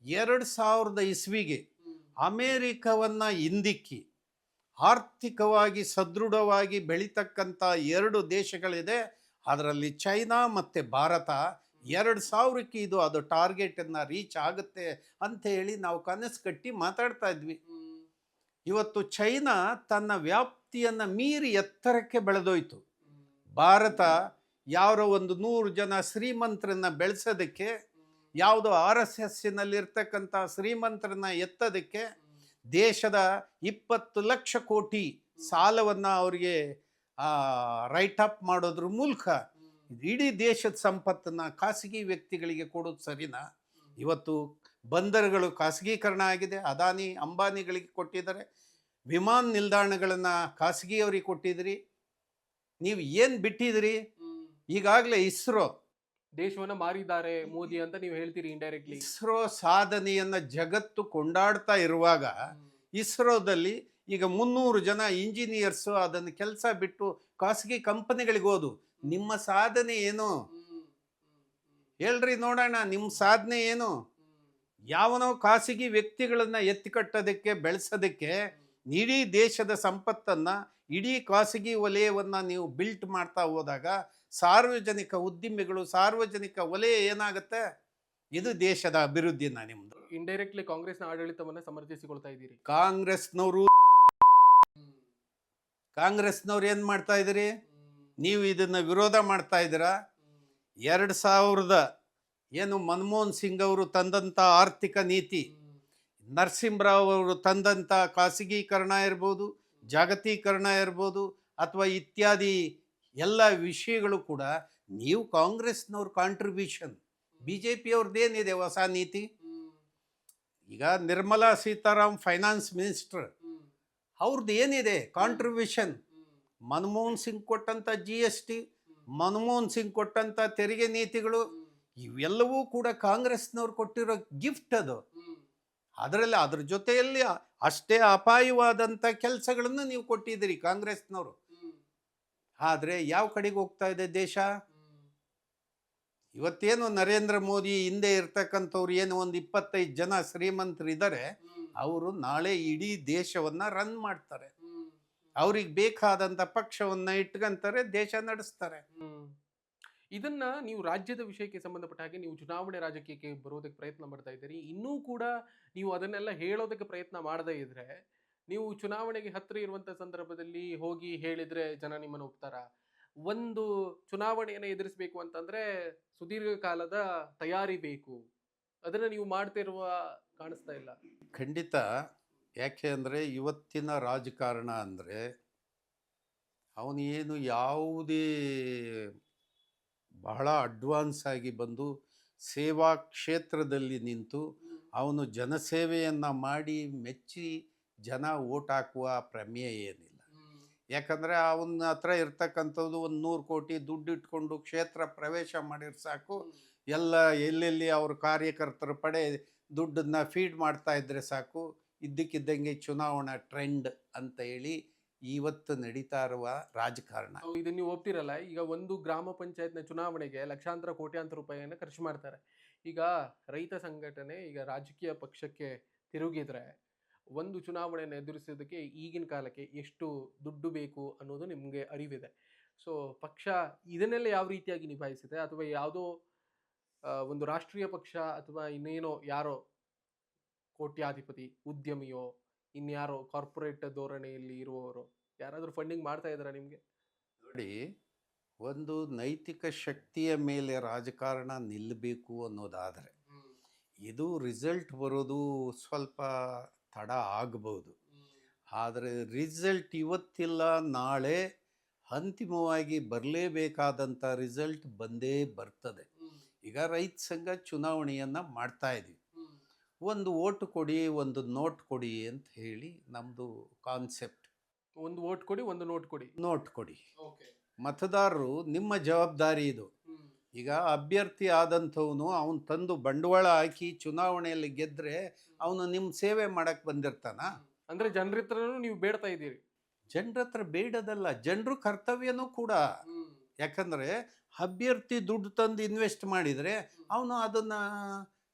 S2: 2000 ಇಸ್ವಿಗೆ ಅಮೇರಿಕವನ್ನು ಹಿಂದಿಕ್ಕಿ ಆರ್ಥಿಕವಾಗಿ ಸದೃಢವಾಗಿ ಬೆಳೀತಕ್ಕಂಥ 2 ದೇಶಗಳಿದೆ. ಅದರಲ್ಲಿ ಚೈನಾ ಮತ್ತು ಭಾರತ. 2000ಕ್ಕೆ ಅದು ಟಾರ್ಗೆಟನ್ನು ರೀಚ್ ಆಗುತ್ತೆ ಅಂತ ಹೇಳಿ ನಾವು ಕನಸು ಕಟ್ಟಿ ಮಾತಾಡ್ತಾ ಇದ್ವಿ. ಇವತ್ತು ಚೈನಾ ತನ್ನ ವ್ಯಾಪ್ತಿಯನ್ನು ಮೀರಿ ಎತ್ತರಕ್ಕೆ ಬೆಳೆದೋಯ್ತು. ಭಾರತ ಯಾರೋ ಒಂದು 100 ಜನ ಶ್ರೀಮಂತರನ್ನ ಬೆಳೆಸೋದಕ್ಕೆ, ಯಾವುದೋ RSSನಲ್ಲಿರ್ತಕ್ಕಂಥ ಶ್ರೀಮಂತರನ್ನ ಎತ್ತೋದಕ್ಕೆ ದೇಶದ 20 ಲಕ್ಷ ಕೋಟಿ ಸಾಲವನ್ನು ಅವರಿಗೆ ರೈಟ್ ಅಪ್ ಮಾಡೋದ್ರ ಮೂಲಕ ಇಡೀ ದೇಶದ ಸಂಪತ್ತನ್ನು ಖಾಸಗಿ ವ್ಯಕ್ತಿಗಳಿಗೆ ಕೊಡೋದು ಸರಿನಾ? ಇವತ್ತು ಬಂದರುಗಳು ಖಾಸಗೀಕರಣ ಆಗಿದೆ, ಅದಾನಿ ಅಂಬಾನಿಗಳಿಗೆ ಕೊಟ್ಟಿದ್ದಾರೆ. ವಿಮಾನ ನಿಲ್ದಾಣಗಳನ್ನು ಖಾಸಗಿಯವರಿಗೆ ಕೊಟ್ಟಿದ್ರಿ. ನೀವು ಏನು ಬಿಟ್ಟಿದ್ರಿ? ಈಗಾಗಲೇ ಇಸ್ರೋ
S1: ದೇಶವನ್ನ ಮಾರಿದ್ದಾರೆ ಮೋದಿ ಅಂತ ನೀವು ಹೇಳ್ತೀರಿ ಇಂಡೈರೆಕ್ಟ್ಲಿ.
S2: ಇಸ್ರೋ ಸಾಧನೆಯನ್ನು ಜಗತ್ತು ಕೊಂಡಾಡ್ತಾ ಇರುವಾಗ ಇಸ್ರೋದಲ್ಲಿ ಈಗ 300 ಜನ ಇಂಜಿನಿಯರ್ಸು ಅದನ್ನು ಕೆಲಸ ಬಿಟ್ಟು ಖಾಸಗಿ ಕಂಪನಿಗಳಿಗೆ ಹೋದು. ನಿಮ್ಮ ಸಾಧನೆ ಏನು ಹೇಳ್ರಿ ನೋಡೋಣ, ನಿಮ್ಮ ಸಾಧನೆ ಏನು? ಯಾವನೋ ಖಾಸಗಿ ವ್ಯಕ್ತಿಗಳನ್ನು ಎತ್ತಿಕಟ್ಟೋದಕ್ಕೆ, ಬೆಳೆಸೋದಕ್ಕೆ ಇಡೀ ದೇಶದ ಸಂಪತ್ತನ್ನು, ಇಡೀ ಖಾಸಗಿ ವಲಯವನ್ನು ನೀವು ಬಿಲ್ಟ್ ಮಾಡ್ತಾ ಹೋದಾಗ ಸಾರ್ವಜನಿಕ ಉದ್ದಿಮೆಗಳು, ಸಾರ್ವಜನಿಕ ವಲಯ ಏನಾಗುತ್ತೆ? ಇದು ದೇಶದ ಅಭಿವೃದ್ಧಿನ ನಿಮ್ದು.
S1: ಇಂಡೈರೆಕ್ಟ್ಲಿ ಕಾಂಗ್ರೆಸ್ನ ಆಡಳಿತವನ್ನ ಸಮರ್ಥಿಸಿಕೊಳ್ತಾ ಇದ್ದೀರಿ.
S2: ಕಾಂಗ್ರೆಸ್ನವ್ರು ಏನು ಮಾಡ್ತಾ ಇದ್ದೀರಿ? ನೀವು ಇದನ್ನು ವಿರೋಧ ಮಾಡ್ತಾ ಇದ್ದೀರಾ. 2000 ಏನು ಮನಮೋಹನ್ ಸಿಂಗ್ ಅವರು ತಂದಂಥ ಆರ್ಥಿಕ ನೀತಿ, ನರಸಿಂಹರಾವ್ ಅವರು ತಂದಂಥ ಖಾಸಗೀಕರಣ ಇರ್ಬೋದು, ಜಾಗತೀಕರಣ ಇರ್ಬೋದು, ಅಥವಾ ಇತ್ಯಾದಿ ಎಲ್ಲ ವಿಷಯಗಳು ಕೂಡ ನೀವು ಕಾಂಗ್ರೆಸ್ನವ್ರ ಕಾಂಟ್ರಿಬ್ಯೂಷನ್. BJP ಅವ್ರದ್ದೇನಿದೆ ಹೊಸ ನೀತಿ? ಈಗ ನಿರ್ಮಲಾ ಸೀತಾರಾಮ್ ಫೈನಾನ್ಸ್ ಮಿನಿಸ್ಟರ್, ಅವ್ರದ್ದು ಏನಿದೆ ಕಾಂಟ್ರಿಬ್ಯೂಷನ್? ಮನಮೋಹನ್ ಸಿಂಗ್ ಕೊಟ್ಟಂಥ GST, ಮನಮೋಹನ್ ಸಿಂಗ್ ಕೊಟ್ಟಂಥ ತೆರಿಗೆ ನೀತಿಗಳು, ಇವೆಲ್ಲವೂ ಕೂಡ ಕಾಂಗ್ರೆಸ್ನವ್ರು ಕೊಟ್ಟಿರೋ ಗಿಫ್ಟ್ ಅದು. ಅದರಲ್ಲಿ ಅದ್ರ ಜೊತೆಯಲ್ಲಿ ಅಷ್ಟೇ ಅಪಾಯವಾದಂಥ ಕೆಲಸಗಳನ್ನು ನೀವು ಕೊಟ್ಟಿದ್ದೀರಿ ಕಾಂಗ್ರೆಸ್ನವರು. ಆದರೆ ಯಾವ ಕಡೆಗೆ ಹೋಗ್ತಾ ಇದೆ ದೇಶ? ಇವತ್ತೇನು ನರೇಂದ್ರ ಮೋದಿ ಹಿಂದೆ ಇರ್ತಕ್ಕಂಥವ್ರು ಏನು ಒಂದು 25 ಜನ ಶ್ರೀಮಂತರಿದ್ದಾರೆ, ಅವರು ನಾಳೆ ಇಡೀ ದೇಶವನ್ನು ರನ್ ಮಾಡ್ತಾರೆ. ಅವ್ರಿಗೆ ಬೇಕಾದಂಥ ಪಕ್ಷವನ್ನು ಇಟ್ಕೊಂತಾರೆ, ದೇಶ ನಡೆಸ್ತಾರೆ.
S1: ಇದನ್ನ ನೀವು ರಾಜ್ಯದ ವಿಷಯಕ್ಕೆ ಸಂಬಂಧಪಟ್ಟ ಹಾಗೆ ನೀವು ಚುನಾವಣೆ ರಾಜಕೀಯಕ್ಕೆ ಬರೋದಕ್ಕೆ ಪ್ರಯತ್ನ ಮಾಡ್ತಾ ಇದ್ದೀರಿ. ಇನ್ನೂ ಕೂಡ ನೀವು ಅದನ್ನೆಲ್ಲ ಹೇಳೋದಕ್ಕೆ ಪ್ರಯತ್ನ ಮಾಡದೇ ಇದ್ರೆ, ನೀವು ಚುನಾವಣೆಗೆ ಹತ್ತಿರ ಇರುವಂಥ ಸಂದರ್ಭದಲ್ಲಿ ಹೋಗಿ ಹೇಳಿದ್ರೆ ಜನ ನಿಮ್ಮನ್ನು ಒಪ್ತಾರ? ಒಂದು ಚುನಾವಣೆಯನ್ನು ಎದುರಿಸಬೇಕು ಅಂತಂದ್ರೆ ಸುದೀರ್ಘ ಕಾಲದ ತಯಾರಿ ಬೇಕು. ಅದನ್ನು ನೀವು ಮಾಡ್ತಿರುವ ಕಾಣಿಸ್ತಾ ಇಲ್ಲ.
S2: ಖಂಡಿತ. ಯಾಕೆ ಅಂದರೆ ಇವತ್ತಿನ ರಾಜಕಾರಣ ಅಂದರೆ ಅವನು ಏನು ಯಾವುದೇ ಬಹಳ ಅಡ್ವಾನ್ಸ್ ಆಗಿ ಬಂದು ಸೇವಾ ಕ್ಷೇತ್ರದಲ್ಲಿ ನಿಂತು ಅವನು ಜನಸೇವೆಯನ್ನು ಮಾಡಿ ಮೆಚ್ಚಿ ಜನ ಓಟ್ ಹಾಕುವ ಪ್ರಮೇಯ ಏನಿಲ್ಲ. ಯಾಕಂದರೆ ಅವನ ಹತ್ರ ಇರ್ತಕ್ಕಂಥದ್ದು ಒಂದು 100 ಕೋಟಿ ದುಡ್ಡು ಇಟ್ಕೊಂಡು ಕ್ಷೇತ್ರ ಪ್ರವೇಶ ಮಾಡಿದ್ರೆ ಸಾಕು, ಎಲ್ಲ ಎಲ್ಲೆಲ್ಲಿ ಅವ್ರ ಕಾರ್ಯಕರ್ತರ ಪಡೆ ದುಡ್ಡನ್ನು ಫೀಡ್ ಮಾಡ್ತಾ ಇದ್ದರೆ ಸಾಕು, ಇದ್ದಕ್ಕಿದ್ದಂಗೆ ಚುನಾವಣಾ ಟ್ರೆಂಡ್ ಅಂತ ಹೇಳಿ ಇವತ್ತು ನಡೀತಾ ಇರುವ ರಾಜಕಾರಣ.
S1: ಇದನ್ನ ನೀವು ಒಪ್ತಿರಲ್ಲ, ಈಗ ಒಂದು ಗ್ರಾಮ ಪಂಚಾಯತ್ನ ಚುನಾವಣೆಗೆ ಲಕ್ಷಾಂತರ ಕೋಟ್ಯಾಂತರ ರೂಪಾಯಿಯನ್ನು ಖರ್ಚು ಮಾಡ್ತಾರೆ. ಈಗ ರೈತ ಸಂಘಟನೆ ಈಗ ರಾಜಕೀಯ ಪಕ್ಷಕ್ಕೆ ತಿರುಗಿದ್ರೆ ಒಂದು ಚುನಾವಣೆಯನ್ನು ಎದುರಿಸೋದಕ್ಕೆ ಈಗಿನ ಕಾಲಕ್ಕೆ ಎಷ್ಟು ದುಡ್ಡು ಬೇಕು ಅನ್ನೋದು ನಿಮಗೆ ಅರಿವಿದೆ. ಸೊ ಪಕ್ಷ ಇದನ್ನೆಲ್ಲ ಯಾವ ರೀತಿಯಾಗಿ ನಿಭಾಯಿಸಿದೆ, ಅಥವಾ ಯಾವುದೋ ಒಂದು ರಾಷ್ಟ್ರೀಯ ಪಕ್ಷ ಅಥವಾ ಇನ್ನೇನೋ ಯಾರೋ ಕೋಟ್ಯಾಧಿಪತಿ ಉದ್ಯಮಿಯೋ ಇನ್ಯಾರೋ ಕಾರ್ಪೊರೇಟ್ ಧೋರಣೆಯಲ್ಲಿ ಇರುವವರು ಯಾರಾದರೂ ಫಂಡಿಂಗ್ ಮಾಡ್ತಾ ಇದ್ದಾರಾ ನಿಮಗೆ?
S2: ನೋಡಿ, ಒಂದು ನೈತಿಕ ಶಕ್ತಿಯ ಮೇಲೆ ರಾಜಕಾರಣ ನಿಲ್ಲಬೇಕು ಅನ್ನೋದಾದರೆ ಇದು ರಿಸಲ್ಟ್ ಬರೋದು ಸ್ವಲ್ಪ ತಡ ಆಗಬಹುದು. ಆದರೆ ರಿಸಲ್ಟ್ ಇವತ್ತಿಲ್ಲ ನಾಳೆ ಅಂತಿಮವಾಗಿ ಬರಲೇಬೇಕಾದಂಥ ರಿಸಲ್ಟ್ ಬಂದೇ ಬರ್ತದೆ. ಈಗ ರೈತ ಸಂಘ ಚುನಾವಣೆಯನ್ನು ಮಾಡ್ತಾ ಇದ್ದೀವಿ. ಒಂದು ಓಟು ಕೊಡಿ, ಒಂದು ನೋಟ್ ಕೊಡಿ ಅಂತ ಹೇಳಿ ನಮ್ಮದು ಕಾನ್ಸೆಪ್ಟ್.
S1: ಒಂದು ವೋಟ್ ಕೊಡಿ, ಒಂದು ನೋಟ್ ಕೊಡಿ.
S2: ನೋಟ್ ಕೊಡಿ. ಮತದಾರರು ನಿಮ್ಮ ಜವಾಬ್ದಾರಿ ಇದು. ಈಗ ಅಭ್ಯರ್ಥಿ ಆದಂಥವನು ಅವನು ತಂದು ಬಂಡವಾಳ ಹಾಕಿ ಚುನಾವಣೆಯಲ್ಲಿ ಗೆದ್ದರೆ ಅವನು ನಿಮ್ಮ ಸೇವೆ ಮಾಡಕ್ಕೆ ಬಂದಿರ್ತಾನ?
S1: ಅಂದ್ರೆ ಜನರ ಹತ್ರನೂ ನೀವು ಬೇಡ್ತಾ ಇದ್ದೀರಿ?
S2: ಜನರ ಹತ್ರ ಬೇಡದಲ್ಲ, ಜನರು ಕರ್ತವ್ಯನೂ ಕೂಡ. ಯಾಕಂದರೆ ಅಭ್ಯರ್ಥಿ ದುಡ್ಡು ತಂದು ಇನ್ವೆಸ್ಟ್ ಮಾಡಿದರೆ ಅವನು ಅದನ್ನು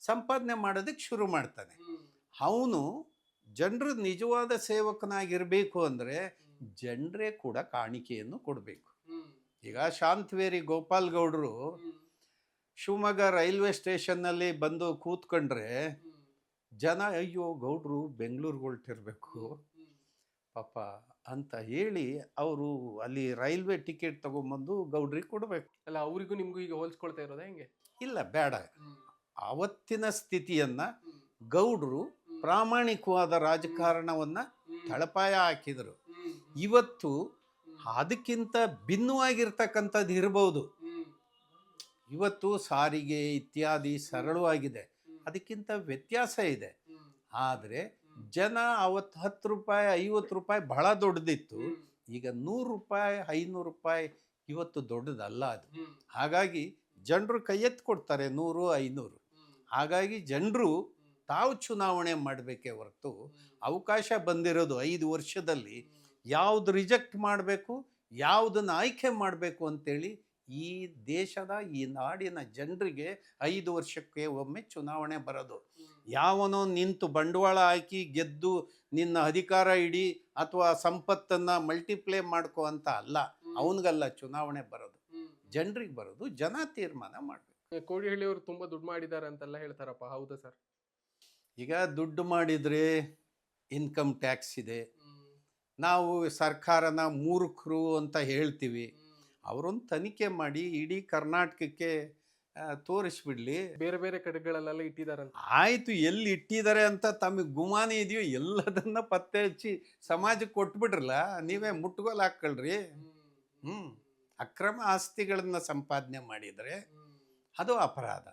S2: ಸಂಪಾದನೆ ಮಾಡೋದಕ್ಕೆ ಶುರು ಮಾಡ್ತಾನೆ. ಅವನು ಜನರು ನಿಜವಾದ ಸೇವಕನಾಗಿರಬೇಕು ಅಂದರೆ ಜನರೇ ಕೂಡ ಕಾಣಿಕೆಯನ್ನು ಕೊಡಬೇಕು. ಈಗ ಶಾಂತವೇರಿ ಗೋಪಾಲ್ ಗೌಡರು ಶಿವಮೊಗ್ಗ ರೈಲ್ವೆ ಸ್ಟೇಷನ್ನಲ್ಲಿ ಬಂದು ಕೂತ್ಕೊಂಡ್ರೆ ಜನ ಅಯ್ಯೋ ಗೌಡ್ರು ಬೆಂಗಳೂರಿಗೆ ಹೊರಟಿರ್ಬೇಕು ಪಾಪ ಅಂತ ಹೇಳಿ ಅವರು ಅಲ್ಲಿ ರೈಲ್ವೆ ಟಿಕೆಟ್ ತಗೊಂಬಂದು ಗೌಡ್ರಿಗೆ ಕೊಡಬೇಕು.
S1: ಅಲ್ಲ, ಅವರಿಗೂ ನಿಮಗೂ ಈಗ ಹೋಲಿಸ್ಕೊಳ್ತಾ ಇರೋದಾ ಹೆಂಗೆ?
S2: ಇಲ್ಲ, ಬೇಡ. ಅವತ್ತಿನ ಸ್ಥಿತಿಯನ್ನು ಗೌಡ್ರು ಪ್ರಾಮಾಣಿಕವಾದ ರಾಜಕಾರಣವನ್ನು ತಳಪಾಯ ಹಾಕಿದರು. ಇವತ್ತು ಅದಕ್ಕಿಂತ ಭಿನ್ನವಾಗಿರ್ತಕ್ಕಂಥದ್ದು ಇರ್ಬೋದು. ಇವತ್ತು ಸಾರಿಗೆ ಇತ್ಯಾದಿ ಸರಳವಾಗಿದೆ, ಅದಕ್ಕಿಂತ ವ್ಯತ್ಯಾಸ ಇದೆ. ಆದರೆ ಜನ ಅವತ್ತು 10 ರೂಪಾಯಿ 50 ರೂಪಾಯಿ ಬಹಳ ದೊಡ್ಡದಿತ್ತು. ಈಗ 100 ರೂಪಾಯಿ 500 ರೂಪಾಯಿ ಇವತ್ತು ದೊಡ್ಡದಲ್ಲ ಅದು. ಹಾಗಾಗಿ ಜನರು ಕೈ ಎತ್ತು ಕೊಡ್ತಾರೆ 100 500. ಹಾಗಾಗಿ ಜನರು ತಾವು ಚುನಾವಣೆ ಮಾಡಬೇಕೇ ಹೊರತು ಅವಕಾಶ ಬಂದಿರೋದು 5 ವರ್ಷದಲ್ಲಿ ಯಾವುದು ರಿಜೆಕ್ಟ್ ಮಾಡಬೇಕು, ಯಾವುದನ್ನು ಆಯ್ಕೆ ಮಾಡಬೇಕು ಅಂತೇಳಿ ಈ ದೇಶದ ಈ ನಾಡಿನ ಜನರಿಗೆ 5 ವರ್ಷಕ್ಕೆ ಒಮ್ಮೆ ಚುನಾವಣೆ ಬರೋದು. ಯಾವನೋ ನಿಂತು ಬಂಡವಾಳ ಹಾಕಿ ಗೆದ್ದು ನಿನ್ನ ಅಧಿಕಾರ ಇಡಿ ಅಥವಾ ಸಂಪತ್ತನ್ನು ಮಲ್ಟಿಪ್ಲೈ ಮಾಡ್ಕೋ ಅಂತ ಅಲ್ಲ. ಅವನಿಗಲ್ಲ ಚುನಾವಣೆ ಬರೋದು, ಜನರಿಗೆ ಬರೋದು. ಜನ ತೀರ್ಮಾನ ಮಾಡಬೇಕು.
S1: ಕೋಡಿಹಳ್ಳಿಯವರು ತುಂಬ ದುಡ್ಡು ಮಾಡಿದ್ದಾರೆ ಅಂತೆಲ್ಲ ಹೇಳ್ತಾರಪ್ಪ, ಹೌದಾ ಸರ್?
S2: ಈಗ ದುಡ್ಡು ಮಾಡಿದರೆ ಇನ್ಕಮ್ ಟ್ಯಾಕ್ಸ್ ಇದೆ. ನಾವು ಸರ್ಕಾರನ ಮೂರ್ಖರು ಅಂತ ಹೇಳ್ತೀವಿ. ಅವರೊಂದು ತನಿಖೆ ಮಾಡಿ ಇಡೀ ಕರ್ನಾಟಕಕ್ಕೆ ತೋರಿಸ್ಬಿಡ್ಲಿ.
S1: ಬೇರೆ ಬೇರೆ ಕಡೆಗಳಲ್ಲೆಲ್ಲ ಇಟ್ಟಿದಾರಂತ.
S2: ಆಯಿತು, ಎಲ್ಲಿ ಇಟ್ಟಿದ್ದಾರೆ ಅಂತ ತಮಗೆ ಗುಮಾನಿ ಇದೆಯೋ ಎಲ್ಲದನ್ನ ಪತ್ತೆ ಹಚ್ಚಿ ಸಮಾಜಕ್ಕೆ ಕೊಟ್ಬಿಡ್ರಲ್ಲ. ನೀವೇ ಮುಟ್ಗೋಲು ಹಾಕ್ಕೊಳ್ರಿ. ಅಕ್ರಮ ಆಸ್ತಿಗಳನ್ನು ಸಂಪಾದನೆ ಮಾಡಿದರೆ ಅದು ಅಪರಾಧ.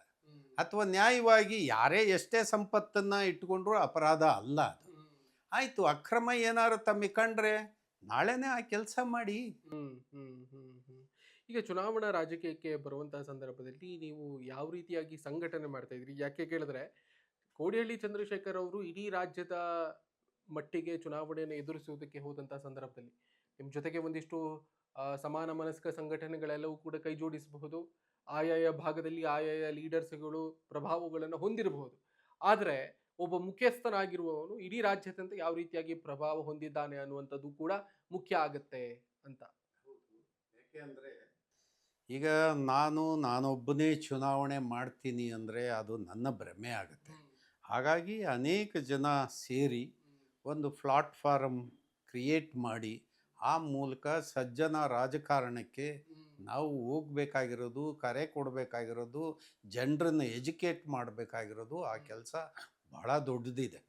S2: ಅಥವಾ ನ್ಯಾಯವಾಗಿ ಯಾರೇ ಎಷ್ಟೇ ಸಂಪತ್ತನ್ನು ಇಟ್ಕೊಂಡ್ರೂ ಅಪರಾಧ ಅಲ್ಲ ಅದು. ಆಯಿತು, ಅಕ್ರಮ ಏನಾದ್ರು ತಮಗೆ ಕಂಡ್ರೆ ನಾಳೆನೇ ಆ ಕೆಲಸ ಮಾಡಿ.
S1: ಈಗ ಚುನಾವಣಾ ರಾಜಕೀಯಕ್ಕೆ ಬರುವಂತಹ ಸಂದರ್ಭದಲ್ಲಿ ನೀವು ಯಾವ ರೀತಿಯಾಗಿ ಸಂಘಟನೆ ಮಾಡ್ತಾ ಇದ್ರಿ? ಯಾಕೆ ಕೇಳಿದ್ರೆ, ಕೋಡಿಹಳ್ಳಿ ಚಂದ್ರಶೇಖರ್ ಅವರು ಇಡೀ ರಾಜ್ಯದ ಮಟ್ಟಿಗೆ ಚುನಾವಣೆಯನ್ನು ಎದುರಿಸುವುದಕ್ಕೆ ಹೋದಂತಹ ಸಂದರ್ಭದಲ್ಲಿ ನಿಮ್ಮ ಜೊತೆಗೆ ಒಂದಿಷ್ಟು ಸಮಾನ ಮನಸ್ಕ ಸಂಘಟನೆಗಳೆಲ್ಲವೂ ಕೂಡ ಕೈ ಜೋಡಿಸಬಹುದು. ಆಯಾಯ ಭಾಗದಲ್ಲಿ ಆಯಾಯ ಲೀಡರ್ಸ್ಗಳು ಪ್ರಭಾವಗಳನ್ನು ಹೊಂದಿರಬಹುದು. ಆದರೆ ಒಬ್ಬ ಮುಖ್ಯಸ್ಥನಾಗಿರುವವನು ಇಡೀ ರಾಜ್ಯದಂತೆ ಯಾವ ರೀತಿಯಾಗಿ ಪ್ರಭಾವ ಹೊಂದಿದ್ದಾನೆ ಅನ್ನುವಂಥದ್ದು ಕೂಡ ಮುಖ್ಯ ಆಗತ್ತೆ ಅಂತ.
S2: ಯಾಕೆಂದರೆ ಈಗ ನಾನೊಬ್ಬನೇ ಚುನಾವಣೆ ಮಾಡ್ತೀನಿ ಅಂದರೆ ಅದು ನನ್ನ ಭ್ರಮೆ ಆಗುತ್ತೆ. ಹಾಗಾಗಿ ಅನೇಕ ಜನ ಸೇರಿ ಒಂದು ಪ್ಲಾಟ್ಫಾರಮ್ ಕ್ರಿಯೇಟ್ ಮಾಡಿ ಆ ಮೂಲಕ ಸಜ್ಜನ ರಾಜಕಾರಣಕ್ಕೆ ನಾವು ಹೋಗಬೇಕಾಗಿರೋದು, ಕರೆ ಕೊಡಬೇಕಾಗಿರೋದು, ಜನರನ್ನು ಎಜುಕೇಟ್ ಮಾಡಬೇಕಾಗಿರೋದು, ಆ ಕೆಲಸ ಬಹಳ ದೊಡ್ಡದಿದೆ.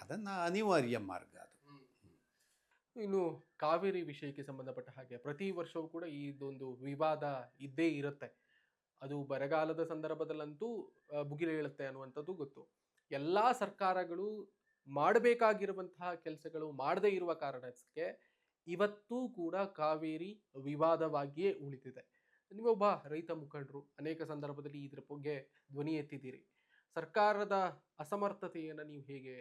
S2: ಅದನ್ನು ಅನಿವಾರ್ಯ ಮಾರ್ಗ ಅದು.
S1: ಇನ್ನು ಕಾವೇರಿ ವಿಷಯಕ್ಕೆ ಸಂಬಂಧಪಟ್ಟ ಹಾಗೆ ಪ್ರತಿ ವರ್ಷವೂ ಕೂಡ ಇದೊಂದು ವಿವಾದ ಇದ್ದೇ ಇರುತ್ತೆ. ಅದು ಬರಗಾಲದ ಸಂದರ್ಭದಲ್ಲಂತೂ ಭುಗಿಲೇಳುತ್ತೆ ಅನ್ನುವಂಥದ್ದು ಗೊತ್ತು. ಎಲ್ಲಾ ಸರ್ಕಾರಗಳು ಮಾಡಬೇಕಾಗಿರುವಂತಹ ಕೆಲಸಗಳು ಮಾಡದೇ ಇರುವ ಕಾರಣಕ್ಕೆ ಇವತ್ತೂ ಕೂಡ ಕಾವೇರಿ ವಿವಾದವಾಗಿಯೇ ಉಳಿದಿದೆ. ನೀವೊಬ್ಬ ರೈತ ಮುಖಂಡರು, ಅನೇಕ ಸಂದರ್ಭದಲ್ಲಿ ಇದ್ರ ಬಗ್ಗೆ ಧ್ವನಿ ಎತ್ತಿದ್ದೀರಿ. ಸರ್ಕಾರದ ಅಸಮರ್ಥತೆಯನ್ನು ನೀವು ಹೇಗೆ